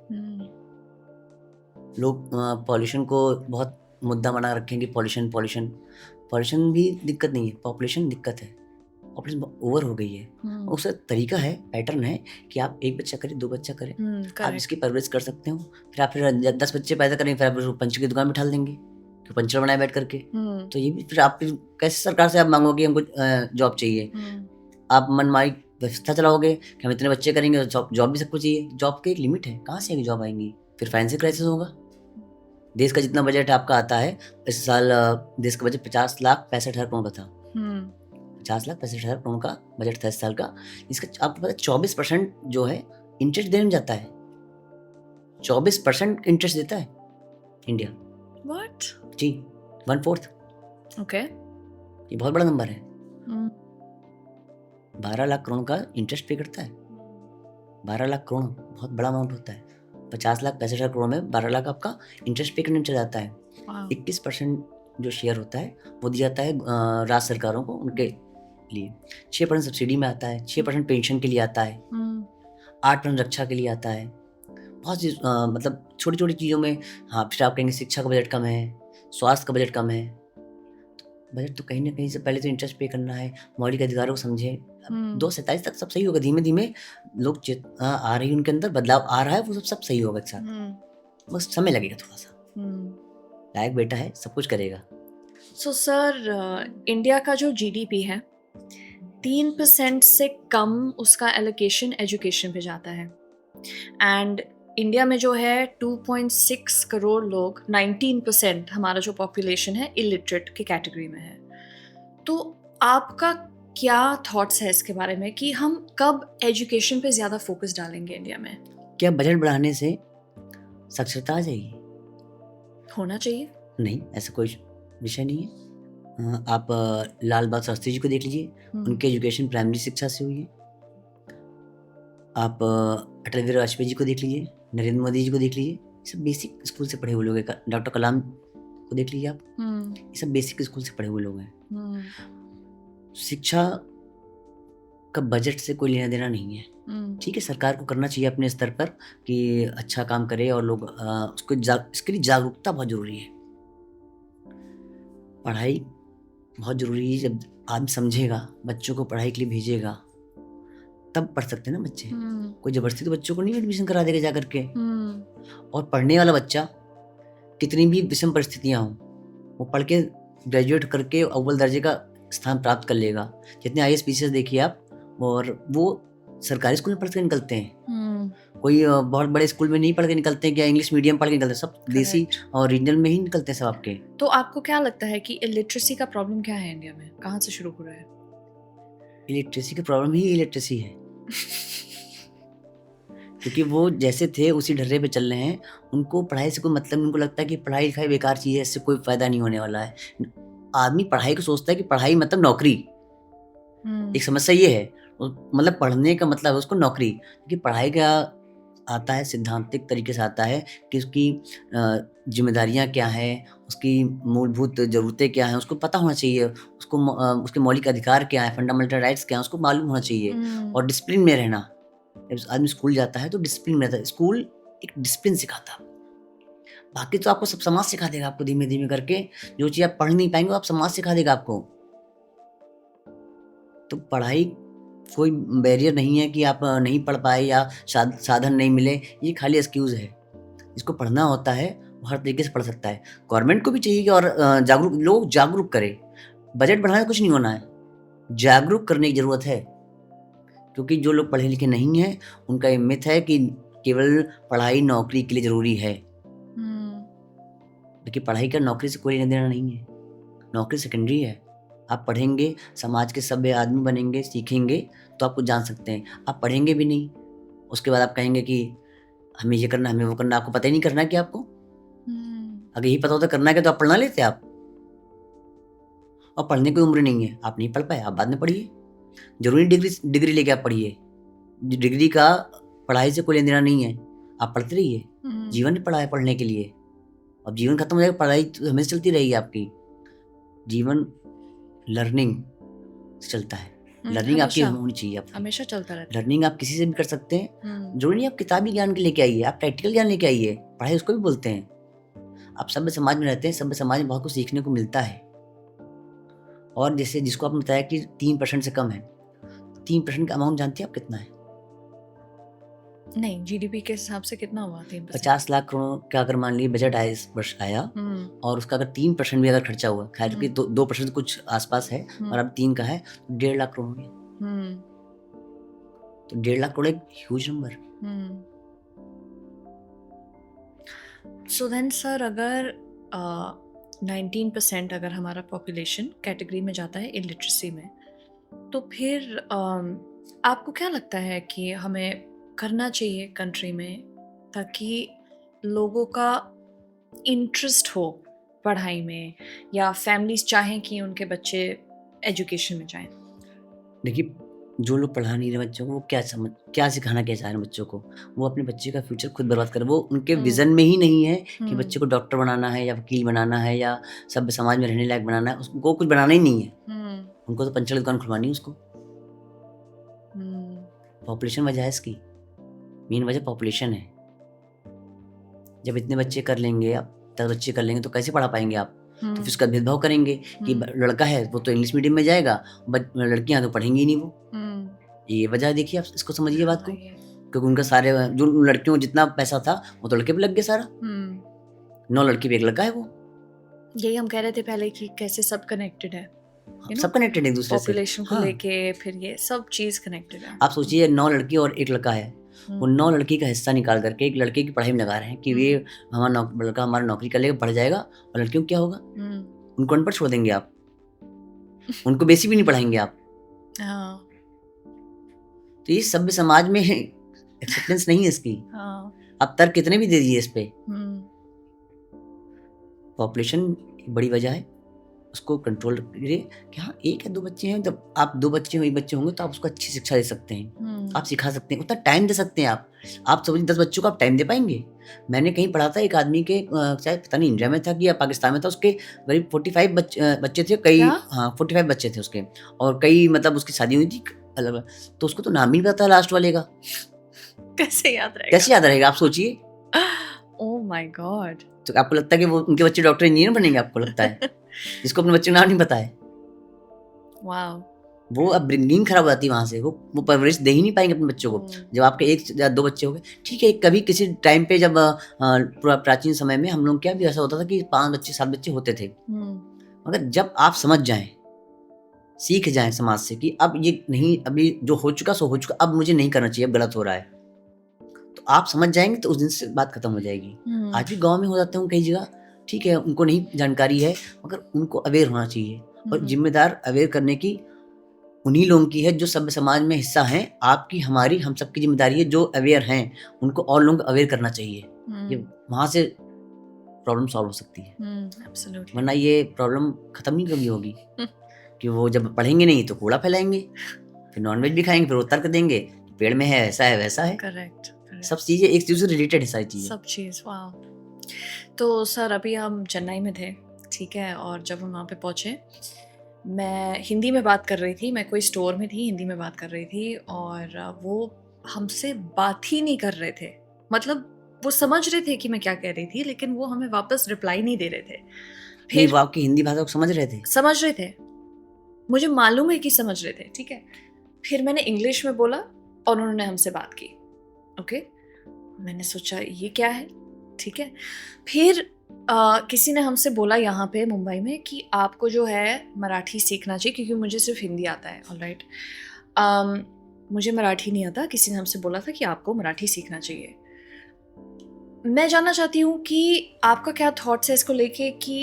लोग पॉल्यूशन को बहुत मुद्दा बना रखेंगे, पॉल्यूशन भी दिक्कत नहीं है, पॉपुलेशन दिक्कत है। पॉपुलेशन ओवर हो गई है। उसका तरीका है, पैटर्न है कि आप 1 बच्चा करें, 2 बच्चा करें, आप इसकी परवरिश कर सकते हो। फिर 10 बच्चे पैदा करें, फिर आप पंचर की दुकान में बिठा देंगे, फिर पंचर बनाए बैठ करके। तो ये भी फिर आप कैसे सरकार से आप मांगोगे हमको जॉब चाहिए? आप मनमानी व्यवस्था चलाओगे कि हम इतने बच्चे करेंगे, जॉब भी सबको चाहिए। जॉब की एक लिमिट है, कहाँ से जॉब आएंगी? फिर फाइनेंशियल क्राइसिस होगा। देश का जितना बजट आपका आता है, इस साल देश का बजट 50,65,000 करोड़ का था। 50,65,000 करोड़ का बजट था इस साल का। इसका आपको पता है 24% जो है इंटरेस्ट देने में जाता है। 24% इंटरेस्ट देता है इंडिया। What? जी, 1/4। Okay. ये बहुत बड़ा नंबर है। 12 लाख करोड़ का इंटरेस्ट पे करता है। 12 लाख करोड़ बहुत बड़ा अमाउंट होता है। 50,65,000 करोड़ में 12 लाख आपका इंटरेस्ट पे करने में चला जाता है। 21% जो शेयर होता है वो दिया जाता है राज्य सरकारों को, उनके लिए। 6% सब्सिडी में आता है, 6% पेंशन के लिए आता है, 8% रक्षा के लिए आता है। बहुत चीज मतलब छोटी छोटी चीज़ों में। हाँ, फिर आप कहेंगे शिक्षा का बजट कम है, स्वास्थ्य का बजट कम है। बजट तो कहीं ना कहीं से पहले तो इंटरेस्ट पे करना है, मौलिक अधिकारों को समझे। 2 27 तक सब सही होगा, धीमे धीमे लोग आ रही उनके अंदर बदलाव आ रहा है, वो सब सही होगा एक साथ। बस समय लगेगा थोड़ा सा। लायक बेटा है, सब कुछ करेगा। सो सर, इंडिया का जो जीडीपी है 3% से कम उसका एलोकेशन एजुकेशन पे जाता है। एंड इंडिया में जो है 2.6 करोड़ लोग, 19% हमारा जो पॉपुलेशन है इलिटरेट की कैटेगरी में है। तो आपका क्या थॉट्स है इसके बारे में कि हम कब एजुकेशन पे ज़्यादा फोकस डालेंगे इंडिया में? क्या बजट बढ़ाने से साक्षरता आ जाएगी? होना चाहिए। नहीं, ऐसा कोई विषय नहीं है। आप लाल बहादुर शास्त्री जी को देख लीजिए, उनकी एजुकेशन प्राइमरी शिक्षा से हुई है। आप अटल बिहारी वाजपेयी जी को देख लीजिए, नरेंद्र मोदी जी को देख लीजिए, सब बेसिक स्कूल से पढ़े हुए लोग हैं। डॉक्टर कलाम को देख लीजिए आप, ये सब बेसिक स्कूल से पढ़े हुए लोग हैं। शिक्षा का बजट से कोई लेना देना नहीं है। ठीक है, सरकार को करना चाहिए अपने स्तर पर कि अच्छा काम करे, और लोग उसको इसके लिए जागरूकता बहुत जरूरी है। पढ़ाई बहुत जरूरी है। जब आदमी समझेगा, बच्चों को पढ़ाई के लिए भेजेगा, तब पढ़ सकते हैं ना बच्चे। कोई जबरदस्ती तो बच्चों को नहीं एडमिशन करा देगा जा करके। और पढ़ने वाला बच्चा, कितनी भी विषम परिस्थितियां हों, वो पढ़ के ग्रेजुएट करके अव्वल दर्जे का स्थान प्राप्त कर लेगा। जितने IAS PCS देखिए आप, और वो सरकारी स्कूल में पढ़ के निकलते हैं। कोई बहुत बड़े स्कूल में नहीं पढ़ के निकलते हैं, क्या इंग्लिश मीडियम पढ़ के निकलते हैं, सब देसी और रीजनल में ही निकलते हैं सब आपके। तो आपको क्या लगता है कि इलिटरेसी का प्रॉब्लम क्या है इंडिया में, कहाँ से शुरू हो रहा है? इलिटरेसी की प्रॉब्लम ही इलिटरेसी है। क्योंकि वो जैसे थे उसी ढर्रे पे चल रहे हैं, उनको पढ़ाई से कोई मतलब नहीं। उनको लगता है कि पढ़ाई लिखाई बेकार चीज़ है, इससे कोई फायदा नहीं होने वाला है। आदमी पढ़ाई को सोचता है कि पढ़ाई मतलब नौकरी। एक समस्या ये है, मतलब पढ़ने का मतलब है उसको नौकरी, कि पढ़ाई का आता है सिद्धांतिक तरीके से आता है कि उसकी जिम्मेदारियां क्या हैं, उसकी मूलभूत ज़रूरतें क्या हैं, उसको पता होना चाहिए। उसको उसके मौलिक अधिकार क्या है, फंडामेंटल राइट्स क्या हैं, उसको मालूम होना चाहिए। और डिसिप्लिन में रहना। जब आदमी स्कूल जाता है तो डिसिप्लिन में रहता है। स्कूल एक डिसिप्लिन सिखाता है। बाकी तो आपको सब समाज सिखा देगा आपको धीमे-धीमे करके, जो चीज़ आप पढ़ नहीं पाएँगे वो आप समाज सिखा देगा आपको। तो पढ़ाई कोई बैरियर नहीं है कि आप नहीं पढ़ पाए या साधन नहीं मिले, ये खाली एक्सक्यूज़ है। जिसको पढ़ना होता है वो हर तरीके से पढ़ सकता है। गवर्नमेंट को भी चाहिए कि और लोग जागरूक करे। बजट बढ़ाने से कुछ नहीं होना है, जागरूक करने की ज़रूरत है। क्योंकि जो लोग पढ़े लिखे नहीं हैं, उनका ये मिथ है कि केवल पढ़ाई नौकरी के लिए ज़रूरी है। देखिए पढ़ाई का नौकरी से कोई लेना-देना नहीं है, नौकरी सेकेंडरी है। आप पढ़ेंगे, समाज के सभ्य आदमी बनेंगे, सीखेंगे तो आप कुछ जान सकते हैं। आप पढ़ेंगे भी नहीं, उसके बाद आप कहेंगे कि हमें ये करना, हमें वो करना, आपको पता ही नहीं करना है क्या आपको? अगर यही पता होता करना क्या तो आप पढ़ ना लेते आप? और पढ़ने की उम्र नहीं है, आप नहीं पढ़ पाए, आप बाद में पढ़िए। ज़रूरी डिग्री लेके आप पढ़िए। डिग्री का पढ़ाई से कोई लेना-देना नहीं है, आप पढ़ते रहिए। जीवन ही पड़ा है पढ़ने के लिए। अब जीवन खत्म हो जाएगा, पढ़ाई तो हमेशा चलती रहेगी आपकी। जीवन लर्निंग से चलता है। लर्निंग आपकी हमेशा होनी चाहिए आपकी। हमेशा चलता रहता है। लर्निंग आप किसी से भी कर सकते हैं। ज़रूरी नहीं आप किताबी ज्ञान के लेके आइए, आप प्रैक्टिकल ज्ञान लेके आइए। पढ़ाई उसको भी बोलते हैं। आप सभ्य समाज में रहते हैं, सभ्य समाज में बहुत कुछ सीखने को मिलता है। और जैसे जिसको आपने बताया कि 3% से कम है, 3% का अमाउंट जानते हैं आप कितना है? नहीं, जीडीपी के हिसाब से कितना हुआ 3%? 50 लाख करोड़ का अगर मान लीजिए बजट आया इस वर्ष आया और उसका अगर 3% भी अगर खर्चा हुआ, खैर कि 2% कुछ आसपास है और अब 3 का है, तो 1.5 लाख करोड़ हो गया। तो 1.5 लाख करोड़ एक huge number. So then sir, अगर 19% अगर हमारा पॉपुलेशन कैटेगरी में जाता है इलिटरेसी में, तो फिर आपको क्या लगता है कि हमें करना चाहिए कंट्री में ताकि लोगों का इंटरेस्ट हो पढ़ाई में, या फैमिलीज चाहें कि उनके बच्चे एजुकेशन में जाएं? देखिए जो लोग पढ़ा नहीं रहे बच्चों को, वो क्या सिखाना क्या चाह रहे हैं बच्चों को, वो अपने बच्चे का फ्यूचर खुद बर्बाद कर, वो उनके विजन में ही नहीं है कि बच्चे को डॉक्टर बनाना है या वकील बनाना है या सभ्य समाज में रहने लायक बनाना है, उसको कुछ बनाना ही नहीं है। उनको तो पंचर दुकान खुलवानी है उसको। पॉपुलेशन वजह है इसकी, मेन वजह पॉपुलेशन है। जब इतने बच्चे कर लेंगे, अब 10 बच्चे कर लेंगे तो कैसे पढ़ा पाएंगे आप? तो फिर उसका भेदभाव करेंगे कि लड़का है वो तो इंग्लिश मीडियम में जाएगा, लड़कियां तो पढ़ेंगी नहीं वो। ये वजह देखिए, आप इसको समझिए बात को, क्योंकि उनका सारे जो लड़कियों को जितना पैसा था वो तो लड़के पे लग गया सारा। 9 लड़की पे एक लड़का है वो। यही हम कह रहे थे पहले कि कैसे सब कनेक्टेड है, सब कनेक्टेड है एक दूसरे से, पॉपुलेशन को लेके, फिर ये सब चीज कनेक्टेड है। आप सोचिए 9 लड़की और एक लड़का है, वो 9 लड़की का हिस्सा निकाल करके एक लड़के की पढ़ाई में लगा रहे हैं कि ये लड़का हमारा नौकरी कर लेगा, पढ़ जाएगा, और लड़कियों को क्या होगा? उनको अनपढ़ छोड़ देंगे आप, उनको बेसिक भी नहीं पढ़ाएंगे आप। तो ये सभ्य समाज में एक्सेप्टेंस नहीं है इसकी। आप तर्क कितने भी दे दीजिए इस पे, पॉपुलेशन एक बड़ी वजह है, उसको कंट्रोल करिए कि हाँ 1 या 2 बच्चे हैं, जब आप 2 बच्चे होंगे तो आप उसको अच्छी शिक्षा दे सकते हैं, आप सिखा सकते हैं, उतना टाइम दे सकते हैं आप समझिए 10 बच्चों को आप टाइम दे पाएंगे? मैंने कहीं पढ़ा था एक आदमी के शायद पता नहीं इंडिया में था कि या पाकिस्तान में था, उसके करीब 45 बच्चे थे, कई 45 बच्चे थे उसके, और कई मतलब उसकी शादी हुई थी अलग, तो उसको तो नाम ही नहीं पता लास्ट वाले का। कैसे याद रहेगा आप सोचिए। Oh my God. तो आपको लगता है कि वो उनके बच्चे डॉक्टर इंजीनियर बनेंगे? आपको लगता है जिसको अपने बच्चे का नाम नहीं पता है? वाओ। वो अब ब्रिंगिंग खराब हो जाती है वहाँ से, वो परवरिश दे ही नहीं पाएंगे अपने बच्चों को। जब आपके 1 या 2 बच्चे हो गए, ठीक है, कभी किसी टाइम पे जब प्राचीन समय में हम लोग क्या भी ऐसा होता था कि 5 बच्चे 7 बच्चे होते थे, मगर जब आप समझ जाएं, सीख जाएं समाज से कि अब ये नहीं, अभी जो हो चुका सो हो चुका, अब मुझे नहीं करना चाहिए, अब गलत हो रहा है, तो आप समझ जाएंगे तो उस दिन से बात खत्म हो जाएगी। आज भी गाँव में हो जाते हैं कई जगह, ठीक है, उनको नहीं जानकारी है, मगर उनको अवेयर होना चाहिए, और जिम्मेदार अवेयर करने की उन्हीं लोगों की है जो सभ्य समाज में हिस्सा हैं। आपकी, हमारी, हम सबकी जिम्मेदारी है जो अवेयर हैं उनको और लोगों को अवेयर करना चाहिए। ये वहाँ से प्रॉब्लम सॉल्व हो सकती है, वरना ये प्रॉब्लम खत्म नहीं कभी होगी। कि वो जब पढ़ेंगे नहीं तो कूड़ा फैलाएंगे, फिर नॉनवेज भी खाएंगे, फिर वो तर्क देंगे पेड़ में है ऐसा है वैसा है। करेक्ट। सब चीजें एक दूसरे से रिलेटेड है, सारी चीजें, सब चीज। वाह। तो सर अभी हम चेन्नई में थे, ठीक है, और जब हम वहाँ पे पहुँचे, मैं हिंदी में बात कर रही थी, मैं कोई स्टोर में थी, हिंदी में बात कर रही थी, और वो हमसे बात ही नहीं कर रहे थे, मतलब वो समझ रहे थे कि मैं क्या कह रही थी, लेकिन वो हमें वापस रिप्लाई नहीं दे रहे थे। नहीं, फिर वो आपकी हिंदी भाषा को समझ रहे थे? समझ रहे थे, मुझे मालूम है कि समझ रहे थे, ठीक है। फिर मैंने इंग्लिश में बोला और उन्होंने हमसे बात की, ओके। मैंने सोचा ये क्या है, ठीक है। फिर किसी ने हमसे बोला यहाँ पे मुंबई में कि आपको जो है मराठी सीखना चाहिए, क्योंकि मुझे सिर्फ हिंदी आता है, ऑलराइट। मुझे मराठी नहीं आता, किसी ने हमसे बोला था कि आपको मराठी सीखना चाहिए। मैं जानना चाहती हूँ कि आपका क्या थॉट्स है इसको लेके कि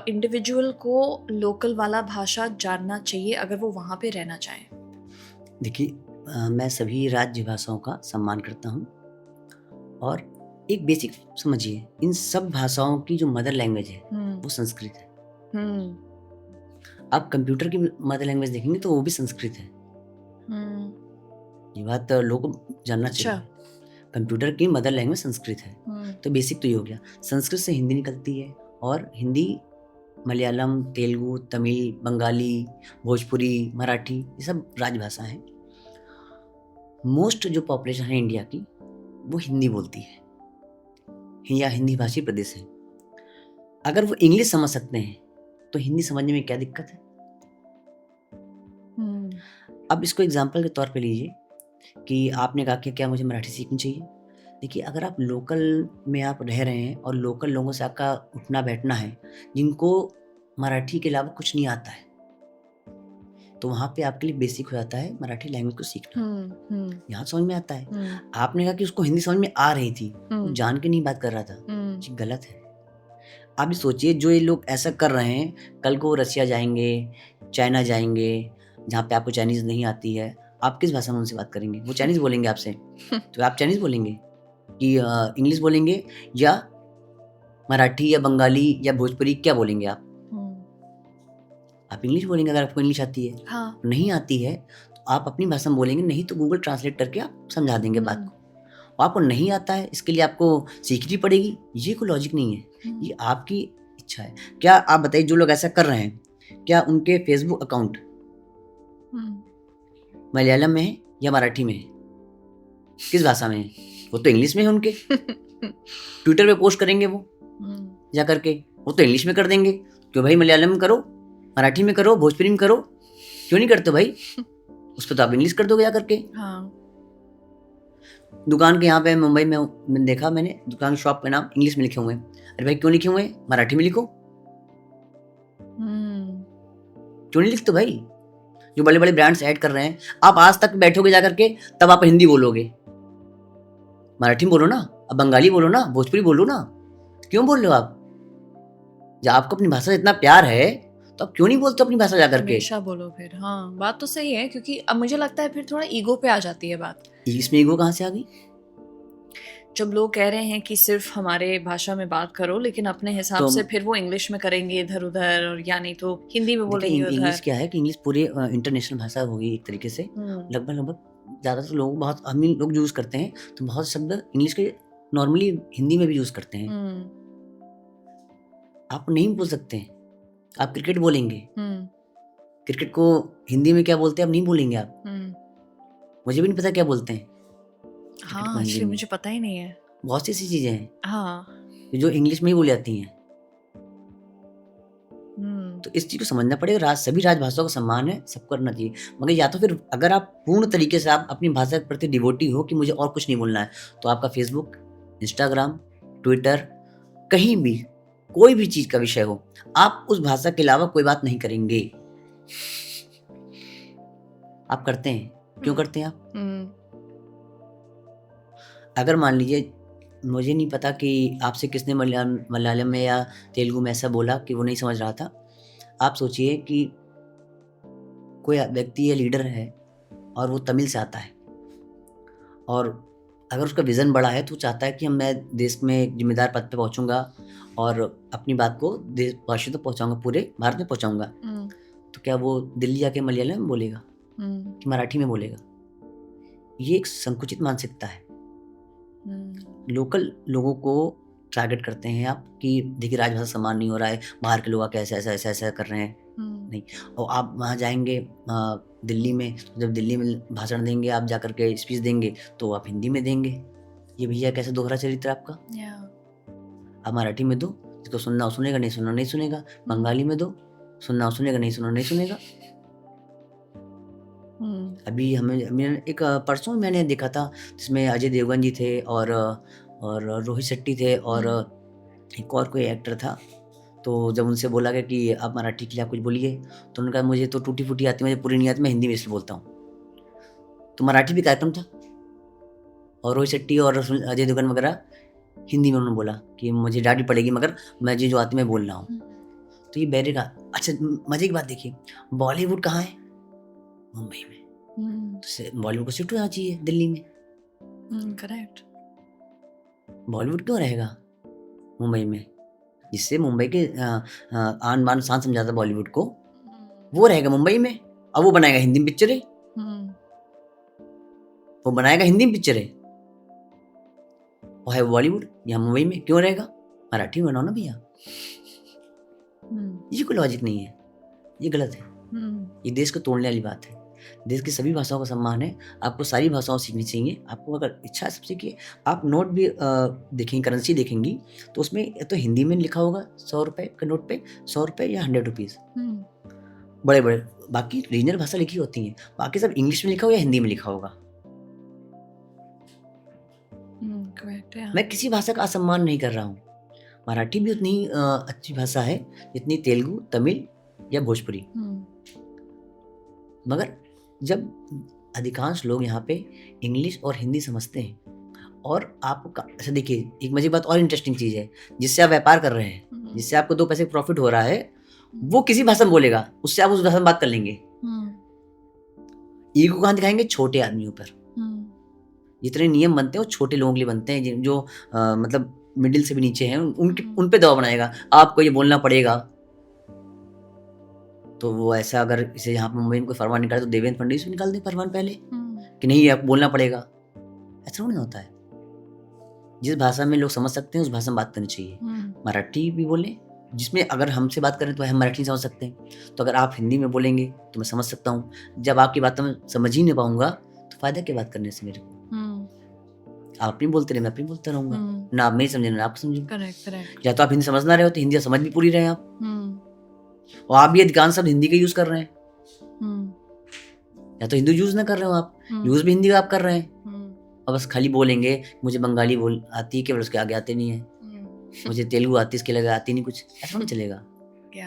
इंडिविजुअल को लोकल वाला भाषा जानना चाहिए अगर वो वहाँ पे रहना चाहें। देखिए, मैं सभी राज्य भाषाओं का सम्मान करता हूँ और एक बेसिक समझिए, इन सब भाषाओं की जो मदर लैंग्वेज है वो संस्कृत है। हम्म आप कंप्यूटर की मदर लैंग्वेज देखेंगे तो वो भी संस्कृत है। ये बात लोगों को जानना अच्छा। चाहिए। कंप्यूटर की मदर लैंग्वेज संस्कृत है। तो बेसिक तो ये हो गया। संस्कृत से हिंदी निकलती है और हिंदी मलयालम, तेलुगु, तमिल, बंगाली, भोजपुरी, मराठी, ये सब राजभाषा हैं। मोस्ट जो पॉपुलेशन है इंडिया की वो हिंदी बोलती है या हिंदी भाषी प्रदेश है। अगर वो इंग्लिश समझ सकते हैं तो हिंदी समझने में क्या दिक्कत है? अब इसको एग्जाम्पल के तौर पे लीजिए कि आपने कहा कि क्या मुझे मराठी सीखनी चाहिए। देखिए, अगर आप लोकल में आप रह रहे हैं और लोकल लोगों से आपका उठना बैठना है जिनको मराठी के अलावा कुछ नहीं आता है, तो वहाँ पे आपके लिए बेसिक हो जाता है मराठी लैंग्वेज को सीखना। यहाँ समझ में आता है। आपने कहा कि उसको हिंदी समझ में आ रही थी, वो जान के नहीं बात कर रहा था, जी गलत है। आप सोचिए, जो ये लोग ऐसा कर रहे हैं, कल को रसिया जाएंगे, चाइना जाएंगे, जहाँ पे आपको चाइनीज नहीं आती है, आप किस भाषा में उनसे बात करेंगे? वो चाइनीज बोलेंगे आपसे, तो आप चाइनीज बोलेंगे कि इंग्लिश बोलेंगे या मराठी या बंगाली या भोजपुरी, क्या बोलेंगे आप? आप इंग्लिश बोलेंगे अगर आपको इंग्लिश आती है। हाँ। नहीं आती है तो आप अपनी भाषा में बोलेंगे, नहीं तो गूगल ट्रांसलेट करके आप समझा देंगे बात को। आपको नहीं आता है, इसके लिए आपको सीखनी पड़ेगी, ये कोई लॉजिक नहीं है, ये आपकी इच्छा है। क्या आप बताइए, जो लोग ऐसा कर रहे हैं, क्या उनके फेसबुक अकाउंट मलयालम में है या मराठी में है? किस भाषा में है? वो तो इंग्लिश में है उनके। ट्विटर पे पोस्ट करेंगे वो जा करके, वो तो इंग्लिश में कर देंगे। क्यों भाई, मलयालम में करो, मराठी में करो, भोजपुरी में करो, क्यों नहीं करते भाई? उस पर तो आप इंग्लिश कर दोगे जा करके। हाँ। दुकान के यहाँ पे मुंबई में मैंने देखा, मैंने दुकान शॉप के नाम इंग्लिश में लिखे हुए हैं। अरे भाई, क्यों लिखे हुए हैं? मराठी में लिखो। क्यों नहीं लिखते भाई? जो बड़े बड़े ब्रांड्स ऐड कर रहे हैं, आप आज तक बैठोगे जा करके, तब आप हिंदी बोलोगे। मराठी में बोलो ना, अब बंगाली बोलो ना, भोजपुरी बोलो ना, क्यों बोल रहे हो आप? जब आपको अपनी भाषा से इतना प्यार है तो आप क्यों नहीं बोलते अपनी भाषा जाकर के? हमेशा बोलो फिर। हाँ, बात तो सही है, क्योंकि अब मुझे लगता है फिर थोड़ा ईगो पे आ जाती है बात। इसमें ईगो कहाँ से आ गई? जब लोग कह रहे हैं कि सिर्फ हमारे भाषा में बात करो, लेकिन अपने हिसाब से फिर वो इंग्लिश में करेंगे इधर उधर, और या नहीं तो हिंदी में बोलेंगे उधर। इंग्लिश क्या है कि इंग्लिश पूरे इंटरनेशनल भाषा होगी एक तरीके से। लगभग ज़्यादातर लोग, बहुत हम लोग यूज करते हैं, तो बहुत शब्द इंग्लिश के नॉर्मली हिंदी में भी यूज करते हैं। आप नहीं बोल सकते हैं। आप क्रिकेट बोलेंगे, क्रिकेट को हिंदी में क्या बोलते हैं आप नहीं बोलेंगे आप। मुझे भी नहीं पता क्या बोलते हैं। हाँ, एक्चुअली मुझे पता ही नहीं है। बहुत सी ऐसी चीजें हैं हाँ, जो इंग्लिश में ही बोली जाती हैं। तो इस चीज को समझना पड़ेगा। सभी राजभाषाओं का सम्मान है, सबको करना चाहिए। मगर या तो फिर अगर आप पूर्ण तरीके से आप अपनी भाषा के प्रति डिवोटी हो कि मुझे और कुछ नहीं बोलना है, तो आपका फेसबुक, इंस्टाग्राम, ट्विटर, कहीं भी कोई भी चीज का विषय हो, आप उस भाषा के अलावा कोई बात नहीं करेंगे। आप करते हैं, क्यों करते हैं आप? अगर मान लीजिए, मुझे नहीं पता कि आपसे किसने मलयालम में या तेलुगु में ऐसा बोला कि वो नहीं समझ रहा था। आप सोचिए कि कोई व्यक्ति या लीडर है और वो तमिल से आता है, और अगर उसका विज़न बड़ा है तो चाहता है कि मैं देश में एक जिम्मेदार पद पे पहुंचूंगा और अपनी बात को देशवासियों तक पहुंचाऊंगा, पूरे भारत में पहुंचाऊंगा। तो क्या वो दिल्ली जाके मलयालम में बोलेगा कि मराठी में बोलेगा? ये एक संकुचित मानसिकता है। लोकल लोगों को टारगेट करते हैं आप कि देखिए राजभाषा सम्मान नहीं हो रहा है, बाहर के लोग आके ऐसा ऐसा ऐसा ऐसा कर रहे हैं। नहीं, और आप वहाँ जाएंगे दिल्ली में, जब दिल्ली में भाषण देंगे, आप जाकर के स्पीच देंगे तो आप हिंदी में देंगे। ये भैया कैसे दोहरा चरित्र आपका। Yeah. आप मराठी में दो, जिसको सुनना हो सुनेगा, नहीं सुनना नहीं सुनेगा। बंगाली में दो, सुनना हो सुनेगा, नहीं सुनना नहीं सुनेगा। अभी मैंने एक परसों मैंने देखा था जिसमें अजय देवगन जी थे और रोहित शेट्टी थे और एक और कोई एक्टर था। तो जब उनसे बोला गया कि आप मराठी के लिए आप कुछ बोलिए, तो उन्होंने कहा मुझे तो टूटी फूटी आती है, मुझे पूरी नहीं आती, मैं हिंदी में इसलिए बोलता हूँ। तो मराठी भी कार्यक्रम था और रोहित शेट्टी और अजय देवगन वगैरह हिंदी में उन्होंने बोला कि मुझे डांटी पड़ेगी मगर मुझे जो आती मैं बोल रहा हूँ। तो ये बैरे का अच्छा मजे की बात देखिए, बॉलीवुड कहाँ है? मुंबई में। तो बॉलीवुड को शिफ्ट होना चाहिए दिल्ली में। करेक्ट। बॉलीवुड क्यों रहेगा मुंबई में? जिससे मुंबई के आन बान शान समझाता बॉलीवुड को, वो रहेगा मुंबई में। अब वो बनाएगा हिंदी में पिक्चरें, वो बनाएगा हिंदी में पिक्चरें, वो है बॉलीवुड यहाँ मुंबई में क्यों रहेगा? मराठी में बनाओ ना भैया। ये कोई लॉजिक नहीं है, ये गलत है। ये देश को तोड़ने वाली बात है। देश की सभी भाषाओं का सम्मान है, आपको सारी भाषाओं सीखनी चाहिए। आपको अगर इच्छा है सब सीखिए। आप नोट भी देखेंगे, करेंसी देखेंगी तो उसमें तो हिंदी में लिखा होगा 100 रुपए के नोट पे 100 रुपए या 100 रुपीज बड़े बड़े। बाकी रीजनल भाषा लिखी होती है, बाकी सब इंग्लिश में लिखा होगा या हिंदी में लिखा होगा। मैं किसी भाषा का असम्मान नहीं कर रहा हूँ। मराठी भी उतनी अच्छी भाषा है जितनी तेलुगु, तमिल या भोजपुरी। मगर जब अधिकांश लोग यहाँ पे इंग्लिश और हिंदी समझते हैं और आप अच्छा देखिए, एक मजे बात और इंटरेस्टिंग चीज़ है, जिससे आप व्यापार कर रहे हैं, जिससे आपको 2 पैसे प्रॉफिट हो रहा है, वो किसी भाषा में बोलेगा, उससे आप उस भाषा में बात कर लेंगे। ईगो कहाँ दिखाएंगे? छोटे आदमियों पर। जितने नियम बनते हैं वो छोटे लोगों के लिए बनते हैं, जो मतलब मिडिल से भी नीचे हैं, उन पे दबाव बनाएगा, आपको ये बोलना पड़ेगा। तो वो ऐसा अगर इसे यहाँ पर मुंबई में कोई फरमान निकाले तो देवेंद्र फडणवीस भी निकाल दे फरमान पहले कि नहीं ये आपको बोलना पड़ेगा। ऐसा नहीं होता है। जिस भाषा में लोग समझ सकते हैं उस भाषा में बात करनी चाहिए। मराठी भी बोलें, जिसमें अगर हमसे बात करें तो हम मराठी समझ सकते हैं। तो अगर आप हिंदी में बोलेंगे तो मैं समझ सकता हूँ। जब आपकी बात मैं समझ ही नहीं पाऊंगा तो फायदा क्या बात करने से मेरे को? आप अपनी बोलते रहे, मैं अपनी बोलता रहूंगा। ना आप मेरी समझे ना आप समझे। करेक्ट। या तो आप हिंदी समझना रहे हो तो हिंदी समझ भी पूरी रहे आप, और आप भी अधिकांश शब्द हिंदी के यूज कर रहे हैं। या तो हिंदी यूज ना कर रहे हो आप, यूज भी हिंदी का आप कर रहे हैं और बस खाली बोलेंगे मुझे बंगाली बोल आती है केवल, उसके आगे आते नहीं है। मुझे तेलुगु आती है, इसके लगे आती नहीं कुछ। ऐसा नहीं चलेगा।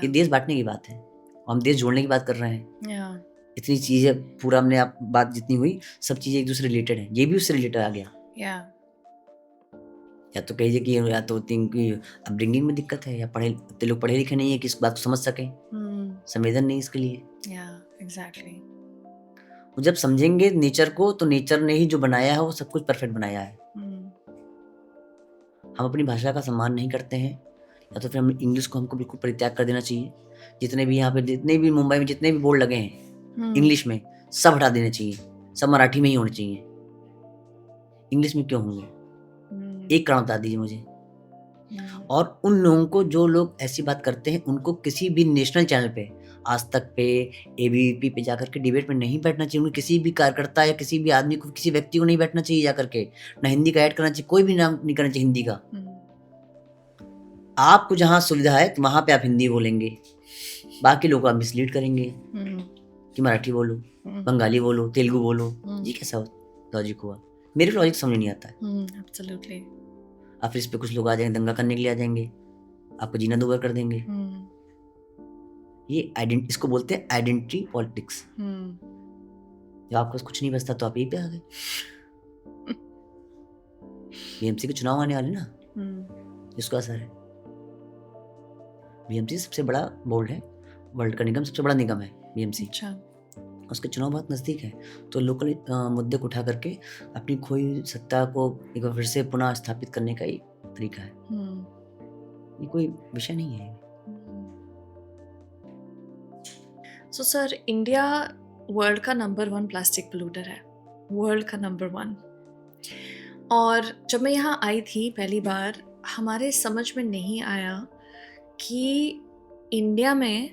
ये देश बांटने की बात है और हम देश जोड़ने की बात कर रहे हैं। इतनी चीजें पूरा हमने आप बात जितनी हुई सब चीजें एक दूसरे रिलेटेड है, ये भी उससे रिलेटेड आ गया। या तो कहिए कि या तो इनकी अपब्रिंगिंग में दिक्कत है, या लोग पढ़े लिखे नहीं है कि इस बात को समझ सकें, संवेदन नहीं इसके लिए। एग्जैक्टली। जब समझेंगे नेचर को तो नेचर ने ही जो बनाया है वो सब कुछ परफेक्ट बनाया है। हम अपनी भाषा का सम्मान नहीं करते हैं, या तो फिर हम इंग्लिश को हमको बिल्कुल परित्याग कर देना चाहिए। जितने भी यहाँ पे जितने भी मुंबई में जितने भी बोर्ड लगे हैं इंग्लिश में, सब हटा देने चाहिए, सब मराठी में ही होने चाहिए। इंग्लिश में क्यों होंगे? एक कारण बता दीजिए मुझे। और उन लोगों को, जो लोग ऐसी बात करते हैं, उनको किसी भी नेशनल चैनल पे, आज तक पे, एबीपी पे जाकर के डिबेट में नहीं बैठना चाहिए। उन्हें किसी भी कार्यकर्ता या किसी भी आदमी को, किसी व्यक्ति को नहीं बैठना चाहिए जाकर के, ना हिंदी का ऐड करना चाहिए, कोई भी नाम नहीं करना चाहिए हिंदी का। आपको जहाँ सुविधा है तो वहां पे आप हिंदी बोलेंगे, बाकी लोग आप मिसलीड करेंगे कि मराठी बोलो, बंगाली बोलो, तेलुगु बोलो। ये कैसा लॉजिक हुआ? मेरे लॉजिक समझ नहीं आता है। एब्सोल्युटली। आप इस पे कुछ लोग आ जाएंगे, दंगा करने के लिए आ जाएंगे, आपको जीना दूभर कर देंगे। ये इसको बोलते हैं आइडेंटिटी पॉलिटिक्स। जब आपको कुछ नहीं बचता तो आप यहीं पे आ गए। बीएमसी के चुनाव आने वाले ना, जिसको असर है। बीएमसी सबसे बड़ा बोर्ड है, वर्ल्ड का निगम सबसे बड़ा निगम है बीएमसी। अच्छा। उसके चुनाव बहुत नज़दीक है, तो लोकल मुद्दे को उठा करके अपनी खोई सत्ता को एक बार फिर से पुनः स्थापित करने का ही तरीका है। ये कोई विषय नहीं है। सो सर, इंडिया वर्ल्ड का नंबर 1 प्लास्टिक पोल्यूटर है, वर्ल्ड का नंबर 1। और जब मैं यहाँ आई थी पहली बार, हमारे समझ में नहीं आया कि इंडिया में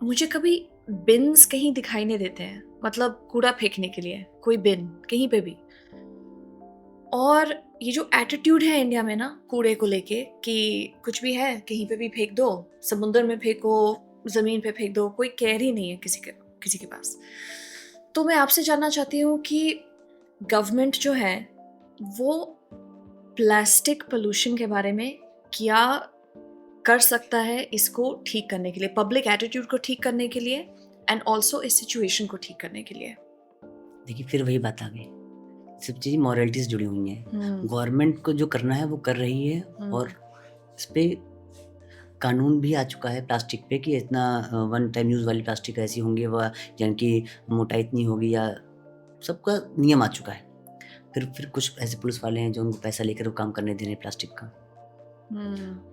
मुझे कभी बिन्स कहीं दिखाई नहीं देते हैं, मतलब कूड़ा फेंकने के लिए कोई बिन कहीं पे भी। और ये जो एटीट्यूड है इंडिया में ना कूड़े को लेके कि कुछ भी है कहीं पे भी फेंक दो, समुंदर में फेंको, ज़मीन पे फेंक दो, कोई केयर ही नहीं है किसी के पास। तो मैं आपसे जानना चाहती हूँ कि गवर्नमेंट जो है वो प्लास्टिक पोल्यूशन के बारे में क्या कर सकता है इसको ठीक करने के लिए, पब्लिक एटीट्यूड को ठीक करने के लिए एंड ऑल्सो इस सिचुएशन को ठीक करने के लिए। देखिए फिर वही बात आ गई, सब चीज़ मॉरलिटीज़ जुड़ी हुई हैं। गवर्नमेंट को जो करना है वो कर रही है, और इस पे कानून भी आ चुका है प्लास्टिक पे कि इतना वन टाइम यूज़ वाली प्लास्टिक ऐसी होंगी, वह जिनकी मोटाई इतनी होगी, या सबका नियम आ चुका है। फिर कुछ ऐसे पुलिस वाले हैं जो उनको पैसा लेकर वो काम करने दे रहे हैं प्लास्टिक का।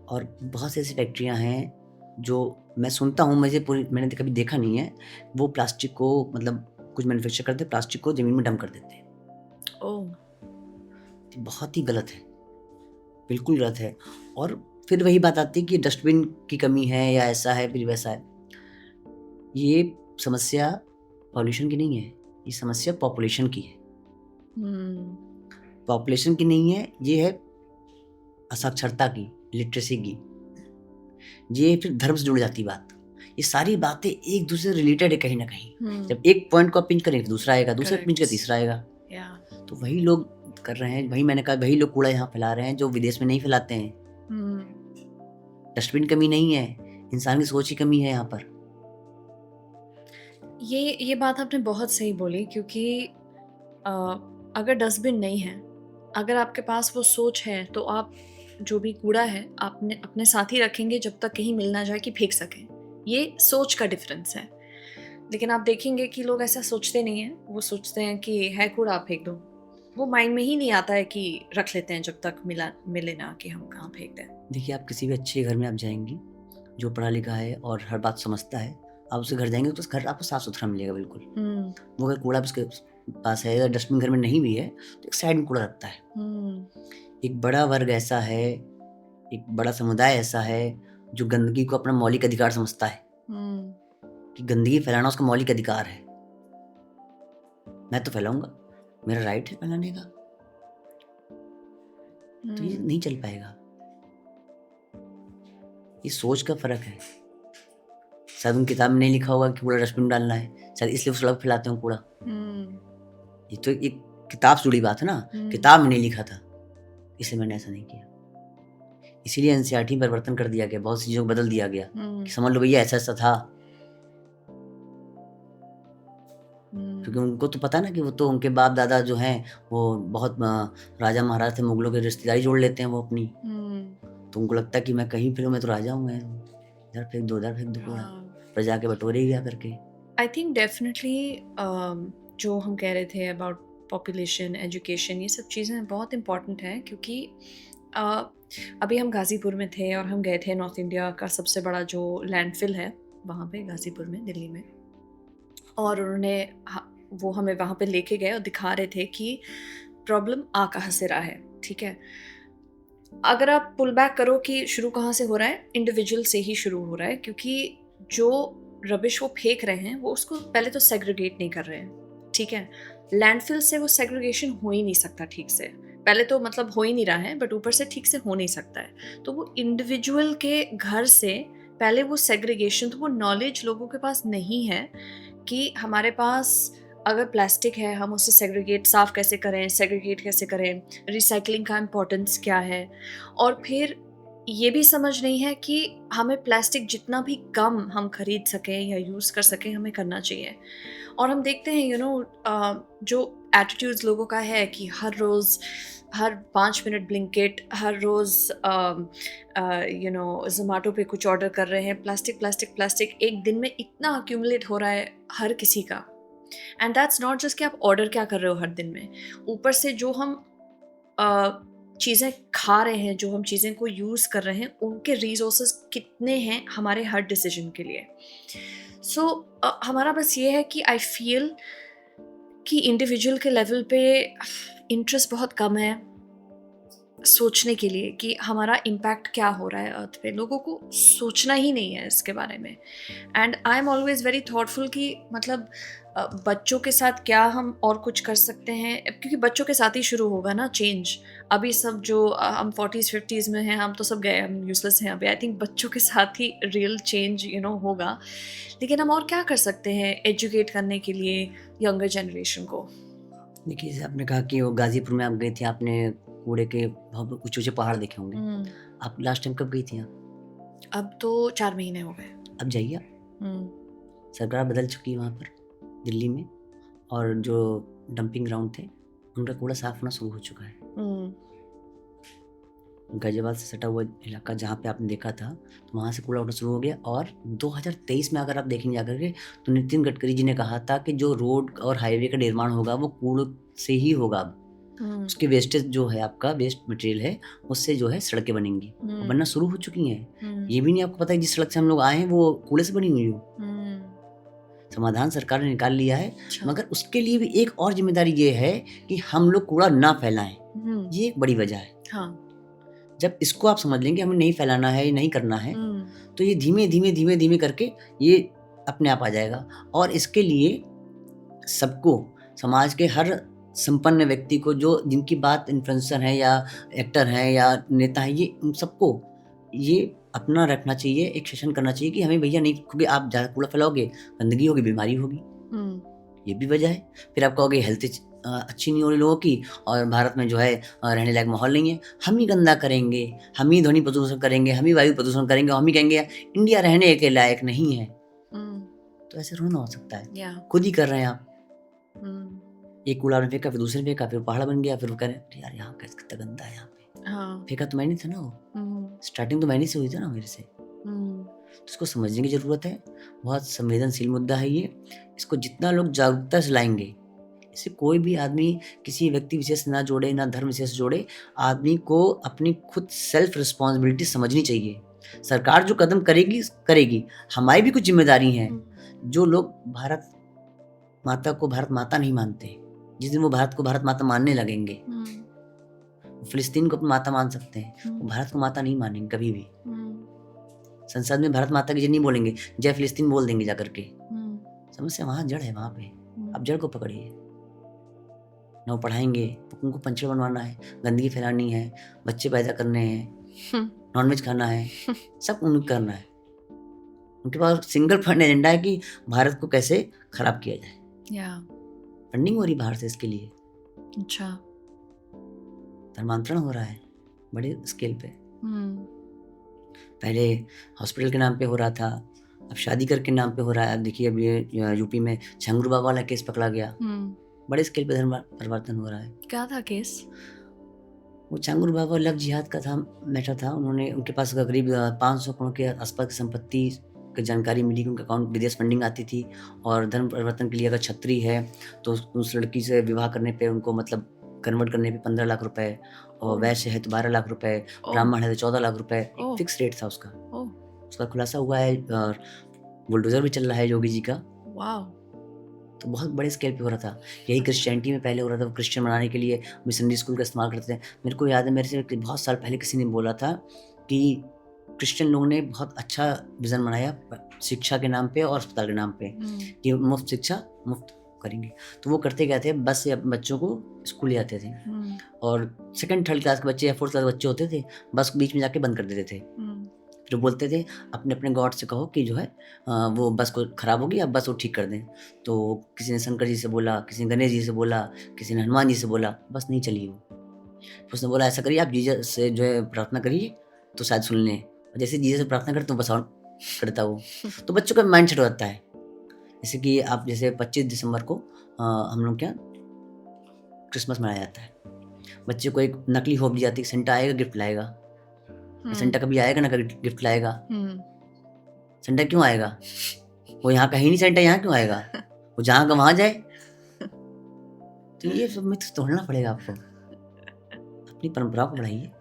और बहुत सी ऐसी फैक्ट्रियाँ हैं जो मैं सुनता हूँ, मैंने कभी देखा नहीं है, वो प्लास्टिक को मतलब कुछ मैन्युफैक्चर करते हैं, प्लास्टिक को ज़मीन में डंप कर देते हैं। ओह! ये बहुत ही गलत है, बिल्कुल गलत है। और फिर वही बात आती है कि डस्टबिन की कमी है या ऐसा है फिर वैसा है। ये समस्या पॉल्यूशन की नहीं है, ये समस्या पॉपुलेशन की है। पॉपुलेशन की नहीं है, ये है असाक्षरता की, लिटरेसी की। ये फिर धर्म से जुड़ जाती बात। ये सारी बातें एक दूसरे से रिलेटेड है कहीं ना कहीं। जब एक पॉइंट को आप पिंच करेंगे दूसरा आएगा, दूसरा पिंच का तीसरा आएगा। तो वही लोग कर रहे हैं, वही मैंने कहा, वही लोग कूड़ा यहाँ फैला रहे हैं जो विदेश में नहीं फैलाते हैं। डस्टबिन कमी नहीं है, इंसान की सोच की कमी है यहाँ पर। ये बात आपने बहुत सही बोली, क्योंकि अगर डस्टबिन नहीं है, अगर आपके पास वो सोच है, तो आप जो भी कूड़ा है आपने अपने साथ ही रखेंगे जब तक कहीं मिल ना जाए कि फेंक सकें। ये सोच का डिफरेंस है। लेकिन आप देखेंगे कि लोग ऐसा सोचते नहीं हैं, वो सोचते हैं कि है कूड़ा आप फेंक दो। वो माइंड में ही नहीं आता है कि रख लेते हैं जब तक मिले ना कि हम कहाँ फेंक दें। देखिए, आप किसी भी अच्छे घर में आप जाएंगी, जो पढ़ा लिखा है और हर बात समझता है, आप उसके घर जाएंगे तो उस घर आपको साफ सुथरा मिलेगा बिल्कुल। वो अगर कूड़ा उसके पास है, अगर डस्टबिन घर में नहीं भी है तो एक साइड में कूड़ा रखता है। एक बड़ा वर्ग ऐसा है, एक बड़ा समुदाय ऐसा है जो गंदगी को अपना मौलिक अधिकार समझता है कि गंदगी फैलाना उसका मौलिक अधिकार है। मैं तो फैलाऊंगा, मेरा राइट है फैलाने का। तो ये नहीं चल पाएगा। ये सोच का फर्क है। शायद उन किताब में नहीं लिखा होगा कि कूड़ा डस्टबिन डालना है, शायद इसलिए वो सड़क फैलाते हैं कूड़ा। ये तो एक किताब से जुड़ी बात है ना, किताब में नहीं लिखा था, इसलिए मैंने ऐसा नहीं किया। इसीलिए एनसीईआरटी में परिवर्तन कर दिया गया, बहुत सी चीजों को बदल दिया गया कि समझ लो भैया ऐसा ऐसा था। क्योंकि उनको तो पता ना कि वो तो उनके बाप दादा जो हैं वो बहुत राजा महाराज थे, मुगलों के रिश्तेदारी जोड़ लेते हैं वो अपनी। तो उनको लगता है कि मैं कहीं फिर मैं तो राजा हूँ, इधर फेंक दो कूड़ा, प्रजा के बटोरे ही गया करके। आई थिंक डेफिनेटली जो हम कह रहे थे अबाउट पॉपुलेशन, एजुकेशन, ये सब चीज़ें बहुत इम्पॉर्टेंट हैं, क्योंकि अभी हम गाज़ीपुर में थे और हम गए थे नॉर्थ इंडिया का सबसे बड़ा जो लैंडफिल है वहाँ पे गाज़ीपुर में, दिल्ली में। और उन्होंने वो हमें वहाँ पे लेके गए और दिखा रहे थे कि प्रॉब्लम आ कहाँ से रहा है। ठीक है, अगर आप पुल बैक करो कि शुरू कहाँ से हो रहा है, इंडिविजुअल से ही शुरू हो रहा है, क्योंकि जो रबिश वो फेंक रहे हैं वो उसको पहले तो सेग्रीगेट नहीं कर रहे हैं। ठीक है, लैंडफिल से वो सेग्रीगेशन हो ही नहीं सकता ठीक से, पहले तो मतलब हो ही नहीं रहा है, बट ऊपर से ठीक से हो नहीं सकता है। तो वो इंडिविजुअल के घर से पहले वो सेग्रीगेशन, तो वो नॉलेज लोगों के पास नहीं है कि हमारे पास अगर प्लास्टिक है हम उसे सेग्रीगेट, साफ़ कैसे करें, सेग्रीगेट कैसे करें, रिसाइकलिंग का इम्पोर्टेंस क्या है। और फिर ये भी समझ नहीं है कि हमें प्लास्टिक जितना भी कम हम खरीद सकें या यूज़ कर सकें हमें करना चाहिए। और हम देखते हैं जो एटीट्यूड्स लोगों का है कि हर रोज़, हर 5 मिनट ब्लिंकिट, हर रोज़ ज़ोमैटो पे कुछ ऑर्डर कर रहे हैं, प्लास्टिक, एक दिन में इतना अक्यूमुलेट हो रहा है हर किसी का। एंड दैट्स नॉट जस्ट कि आप ऑर्डर क्या कर रहे हो हर दिन में, ऊपर से जो हम चीज़ें खा रहे हैं, जो हम चीज़ें को यूज़ कर रहे हैं, उनके रिसोर्सेज कितने हैं हमारे हर डिसीजन के लिए। सो हमारा बस ये है कि आई फील कि इंडिविजुअल के लेवल पे इंटरेस्ट बहुत कम है। सोचने के लिए कि हमारा इम्पैक्ट क्या हो रहा है अर्थ पे। लोगों को सोचना ही नहीं है इसके बारे में। And I am always very thoughtful कि मतलब बच्चों के साथ क्या हम और कुछ कर सकते हैं, क्योंकि बच्चों के साथ ही शुरू होगा ना चेंज। अभी सब जो हम 40s 50s में हैं, हम तो सब गए, हम यूजलेस हैं अभी। आई थिंक बच्चों के साथ ही रियल चेंज होगा। लेकिन हम और क्या कर सकते हैं एजुकेट करने के लिए यंगर जनरेशन को? देखिए, जैसे आपने कहा कि वो गाज़ीपुर में आप गई थी, आपने कूड़े के बहुत ऊँचे-ऊँचे पहाड़ देखे होंगे। आप लास्ट टाइम कब गई थी आप? अब तो 4 महीने हो गए। अब जाइए आप। सरकार बदल चुकी है वहाँ पर, दिल्ली में, और जो डंपिंग ग्राउंड थे, उनका कूड़ा साफ़ होना शुरू हो चुका है। गाज़ियाबाद से सटा हुआ इलाका जहाँ पे आपने देखा था, तो वहाँ से कूड़ा उठना शुरू हो गया। और 2023 में अगर आप देखेंगे जाकर के, तो नितिन गडकरी जी ने कहा था कि जो रोड और हाईवे का निर्माण होगा वो कूड़ों से ही होगा अब। उसकी वेस्टेज जो है, आपका वेस्ट मटेरियल है, उससे जो है सड़कें बनेंगी और बनना शुरू हो चुकी हैं। ये भी नहीं आपको पता है जिस सड़क से हम लोग आए हैं वो कूड़े से बनी हुई हो। समाधान सरकार ने निकाल लिया है, मगर उसके लिए भी एक और जिम्मेदारी ये है कि हम लोग कूड़ा ना फैलाएं। ये एक बड़ी वजह है। हाँ। जब इसको आप समझ लेंगे हमें नहीं फैलाना है, नहीं करना है, तो ये धीमे धीमे धीमे धीमे करके ये अपने आप आ जाएगा। और इसके लिए सबको, समाज के हर संपन्न व्यक्ति को, जो जिनकी बात इन्फ्लुएंसर हैं या एक्टर हैं या नेता हैं, ये उन सबको ये अपना रखना चाहिए, एक सेशन करना चाहिए कि हमें भैया नहीं, क्योंकि आप ज़्यादा कूड़ा फैलाओगे, गंदगी होगी, बीमारी होगी। ये भी वजह है। फिर आप कहोगे हेल्थ अच्छी नहीं हो रही लोगों की, और भारत में जो है रहने लायक माहौल नहीं है, हम ही गंदा करेंगे, हम ही ध्वनि प्रदूषण करेंगे, हम ही वायु प्रदूषण करेंगे, हम ही कहेंगे इंडिया रहने के लायक नहीं है। तो ऐसे रोना हो सकता है। खुद ही कर रहे हैं आप। एक कूड़ा ने फेंका, फिर दूसरे ने फेंका, फिर पहाड़ बन गया, फिर वो कह रहे यार यहाँ कैसे कितना गंदा है यहाँ पे। फेंका तो मैंने था ना, वो स्टार्टिंग तो मैंने से हुई थी ना मेरे से। तो इसको समझने की जरूरत है। बहुत संवेदनशील मुद्दा है ये। इसको जितना लोग जागरूकता से लाएंगे, इसे कोई भी आदमी किसी व्यक्ति विशेष ना जोड़े, ना धर्म विशेष जोड़े, आदमी को अपनी खुद सेल्फ रिस्पॉन्सिबिलिटी समझनी चाहिए। सरकार जो कदम करेगी करेगी, हमारी भी कुछ जिम्मेदारी है। जो लोग भारत माता को भारत माता नहीं मानते, जिस दिन वो भारत को भारत माता मानने लगेंगे, फिलिस्तीन को अपनी माता मान सकते हैं, वो भारत को माता नहीं मानेंगे कभी भी। संसद में भारत माता की जय नहीं बोलेंगे, जय फिलिस्तीन बोल देंगे जाकर के। समस्या वहां जड़ है, वहां पे आप जड़ को पकड़िए। ना वो पढ़ाएंगे, उनको पंचर बनवाना है, गंदगी फैलानी है, बच्चे पैदा करने हैं, नॉनवेज खाना है, सब उनको करना है। उनके पास सिंगल फंड एजेंडा है कि भारत को कैसे खराब किया जाए। फंडिंग हो रही बाहर से इसके लिए। अच्छा। धर्मांतरण हो रहा है बड़े स्केल पे। पहले हॉस्पिटल के नाम पे हो रहा था, अब शादी करके नाम पे हो रहा है। अब देखिए, अब ये यूपी में छंगरू बाबा वाला केस पकड़ा गया। बड़े स्केल पे धर्म परिवर्तन हो रहा है। क्या था केस? वो छंगरू बाबा लव जिहाद का था, मैटर था। उन्होंने, उनके पास करीब 500 करोड़ के आसपास की संपत्ति की जानकारी मिली कि उनका अकाउंट विदेश फंडिंग आती थी। और धर्म परिवर्तन के लिए अगर छत्री है तो उस लड़की से विवाह करने पे उनको, मतलब कन्वर्ट करने पे 15 लाख रुपए, और वैश्य है तो 12 लाख रुपए, ब्राह्मण है तो 14 लाख रुपए, एक फिक्स रेट था उसका। उसका खुलासा हुआ है और बुलडोजर भी चल रहा है योगी जी का। तो बहुत बड़े स्केल पे हो रहा था। यही क्रिश्चियनिटी में पहले हो रहा था। क्रिश्चियन बनाने के लिए मिशनरी स्कूल का इस्तेमाल करते थे। मेरे को याद है, मेरे से बहुत साल पहले किसी ने बोला था कि क्रिश्चियन लोगों ने बहुत अच्छा विजन बनाया शिक्षा के नाम पे और अस्पताल के नाम पे, कि मुफ्त शिक्षा मुफ्त करेंगे। तो वो करते क्या थे, बस से बच्चों को स्कूल ले जाते थे, और सेकंड थर्ड क्लास के बच्चे या फोर्थ क्लास के बच्चे होते थे, बस बीच में जाके बंद कर देते थे। फिर बोलते थे अपने अपने गॉड से कहो कि जो है वो बस को खराब होगी, अब बस वो ठीक कर दें। तो किसी ने शंकर जी से बोला, किसी ने गणेश जी से बोला, किसी ने हनुमान जी से बोला, बस नहीं चली वो। उसने बोला ऐसा करिए, आप जीसस से जो है प्रार्थना करिए तो शायद सुन लें। जैसे जीसस से प्रार्थना करते तो बस और करता वो। तो बच्चों का माइंड सेट होता है। जैसे कि आप, जैसे 25 दिसंबर को हम लोग क्या क्रिसमस मनाया जाता है। बच्चे को एक नकली होप दी जाती है, सेंटा आएगा गिफ्ट लाएगा। सेंटा कभी आएगा ना, कभी गिफ्ट लाएगा। सेंटा क्यों आएगा? वो यहाँ का ही नहीं सेंटा, यहाँ क्यों आएगा? वो जहाँ का वहां जाए। तो ये सब मिथ तोड़ना पड़ेगा आपको। अपनी परंपरा को बढ़ाइए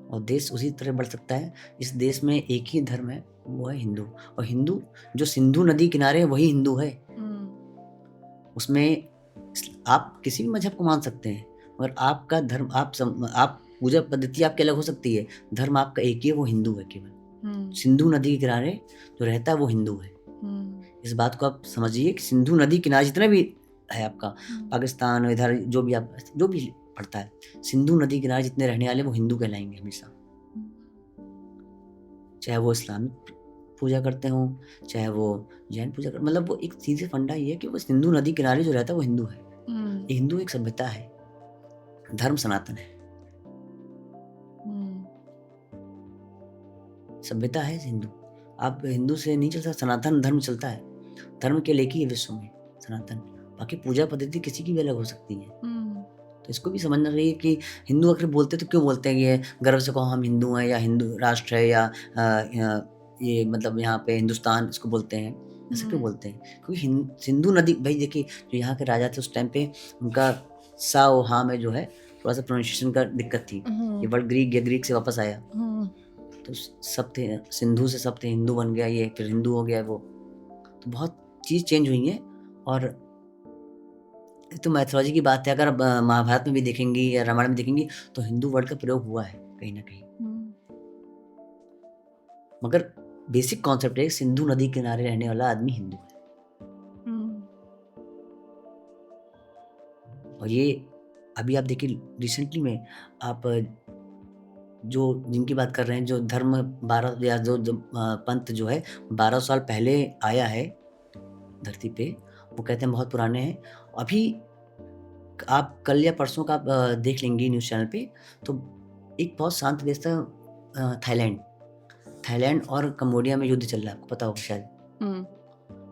और देश उसी तरह बढ़ सकता है। इस देश में एक ही धर्म है, वो है हिंदू। और हिंदू जो सिंधु नदी किनारे है वही हिंदू है। उसमें आप किसी भी मजहब को मान सकते हैं, मगर आपका धर्म आप पूजा पद्धति आपकी अलग हो सकती है, धर्म आपका एक ही है, वो हिंदू है केवल। सिंधु नदी के किनारे जो रहता है वो हिंदू है। इस बात को आप समझिए कि सिंधु नदी किनारे जितना भी है आपका पाकिस्तान, इधर जो भी पड़ता है, सिंधु नदी किनारे जितने रहने वाले वो हिंदू कहलाएंगे हमेशा, चाहे वो इस्लामिक पूजा करते हो, चाहे वो जैन पूजा करते, मतलब वो एक सीधे फंडा ये है कि वो सिंधु नदी किनारे जो रहता है वो हिंदू है। ये हिंदू एक सभ्यता है, धर्म सनातन है, सभ्यता है हिंदू। आप हिंदू से नहीं चलता, सनातन धर्म चलता है। धर्म के लेके विश्व में सनातन, बाकी पूजा पद्धति किसी की भी अलग हो सकती है। तो इसको भी समझना चाहिए कि हिंदू अगर बोलते तो क्यों बोलते हैं ये गर्व से कहो हम हिंदू हैं, या हिंदू राष्ट्र है, या ये मतलब यहाँ पे हिंदुस्तान इसको बोलते हैं, ऐसा क्यों बोलते हैं? क्योंकि सिंधु नदी, भाई देखिए जो यहाँ के राजा थे उस टाइम पे, उनका सा और हा में जो है थोड़ा सा प्रोनाउंसिएशन का दिक्कत थी। ये वर्ड ग्रीक से वापस आया, तो सब थे सिंधु से, सब थे हिंदू बन गया, ये फिर हिंदू हो गया वो। तो बहुत चीज़ चेंज हुई है। और तो मैथोलॉजी की बात है, अगर आप महाभारत में भी देखेंगी या रामायण में देखेंगी तो हिंदू वर्ड का प्रयोग हुआ है कहीं ना कहीं, मगर बेसिक कॉन्सेप्ट है सिंधु नदी किनारे रहने वाला आदमी हिंदू है। और ये अभी आप देखिए रिसेंटली में आप जो जिनकी बात कर रहे हैं, जो धर्म 12 या जो पंथ जो है 12 साल पहले आया है धरती पे, वो कहते हैं बहुत पुराने हैं। अभी आप कल या परसों का आप देख लेंगे न्यूज़ चैनल पे, तो एक बहुत शांत देश था थाईलैंड और कंबोडिया में युद्ध चल रहा है, आपको पता होगा शायद।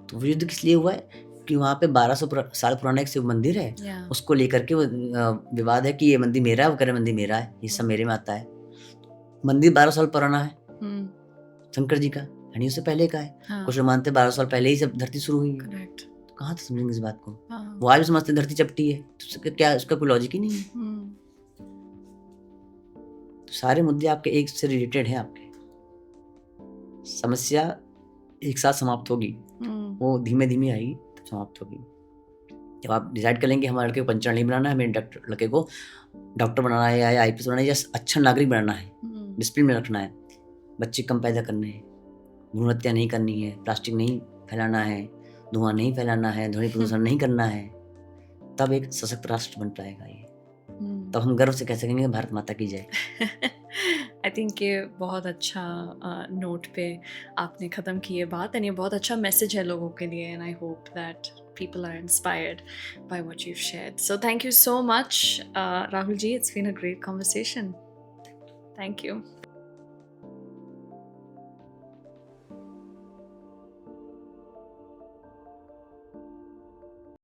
तो वो युद्ध किस लिए हुआ है कि वहाँ पे 1200 साल पुराना एक शिव मंदिर है, उसको लेकर के वो विवाद है कि ये मंदिर मेरा है, वो कह रहे मंदिर मेरा है, ये सब मेरे में आता है। मंदिर 12 साल पुराना है शंकर जी का, यानी उससे पहले का है। कुछ लोग मानते 12 साल पहले ही सब धरती शुरू हुई है। तो कहाँ से समझेंगे इस बात को? वो आज भी समझते धरती चपटी है, तो क्या उसका कोई लॉजिक ही नहीं है। तो सारे मुद्दे आपके एक से रिलेटेड हैं, आपके समस्या एक साथ समाप्त होगी, वो धीमे धीमे आएगी तब समाप्त होगी। जब आप डिसाइड कर लेंगे हमारे लड़के को पंचर नहीं बनाना है, हमें लड़के को डॉक्टर बनाना है, या IPS बनाना है, या अच्छा नागरिक बनाना है, डिसिप्लिन में रखना है, बच्चे कम पैदा करने हैं, भ्रूण हत्या नहीं करनी है, प्लास्टिक नहीं फैलाना है, धुआं नहीं फैलाना है, ध्वनि प्रदूषण नहीं करना है, तब एक सशक्त राष्ट्र बन पाएगा ये। तब हम गर्व से कह सकेंगे भारत माता की जय। आई थिंक ये बहुत अच्छा नोट पे आपने ख़त्म की ये बात, एंड ये बहुत अच्छा मैसेज है लोगों के लिए, and I hope that people are inspired by what you've shared. So thank you so much, Rahul ji. It's been a great conversation. Thank you.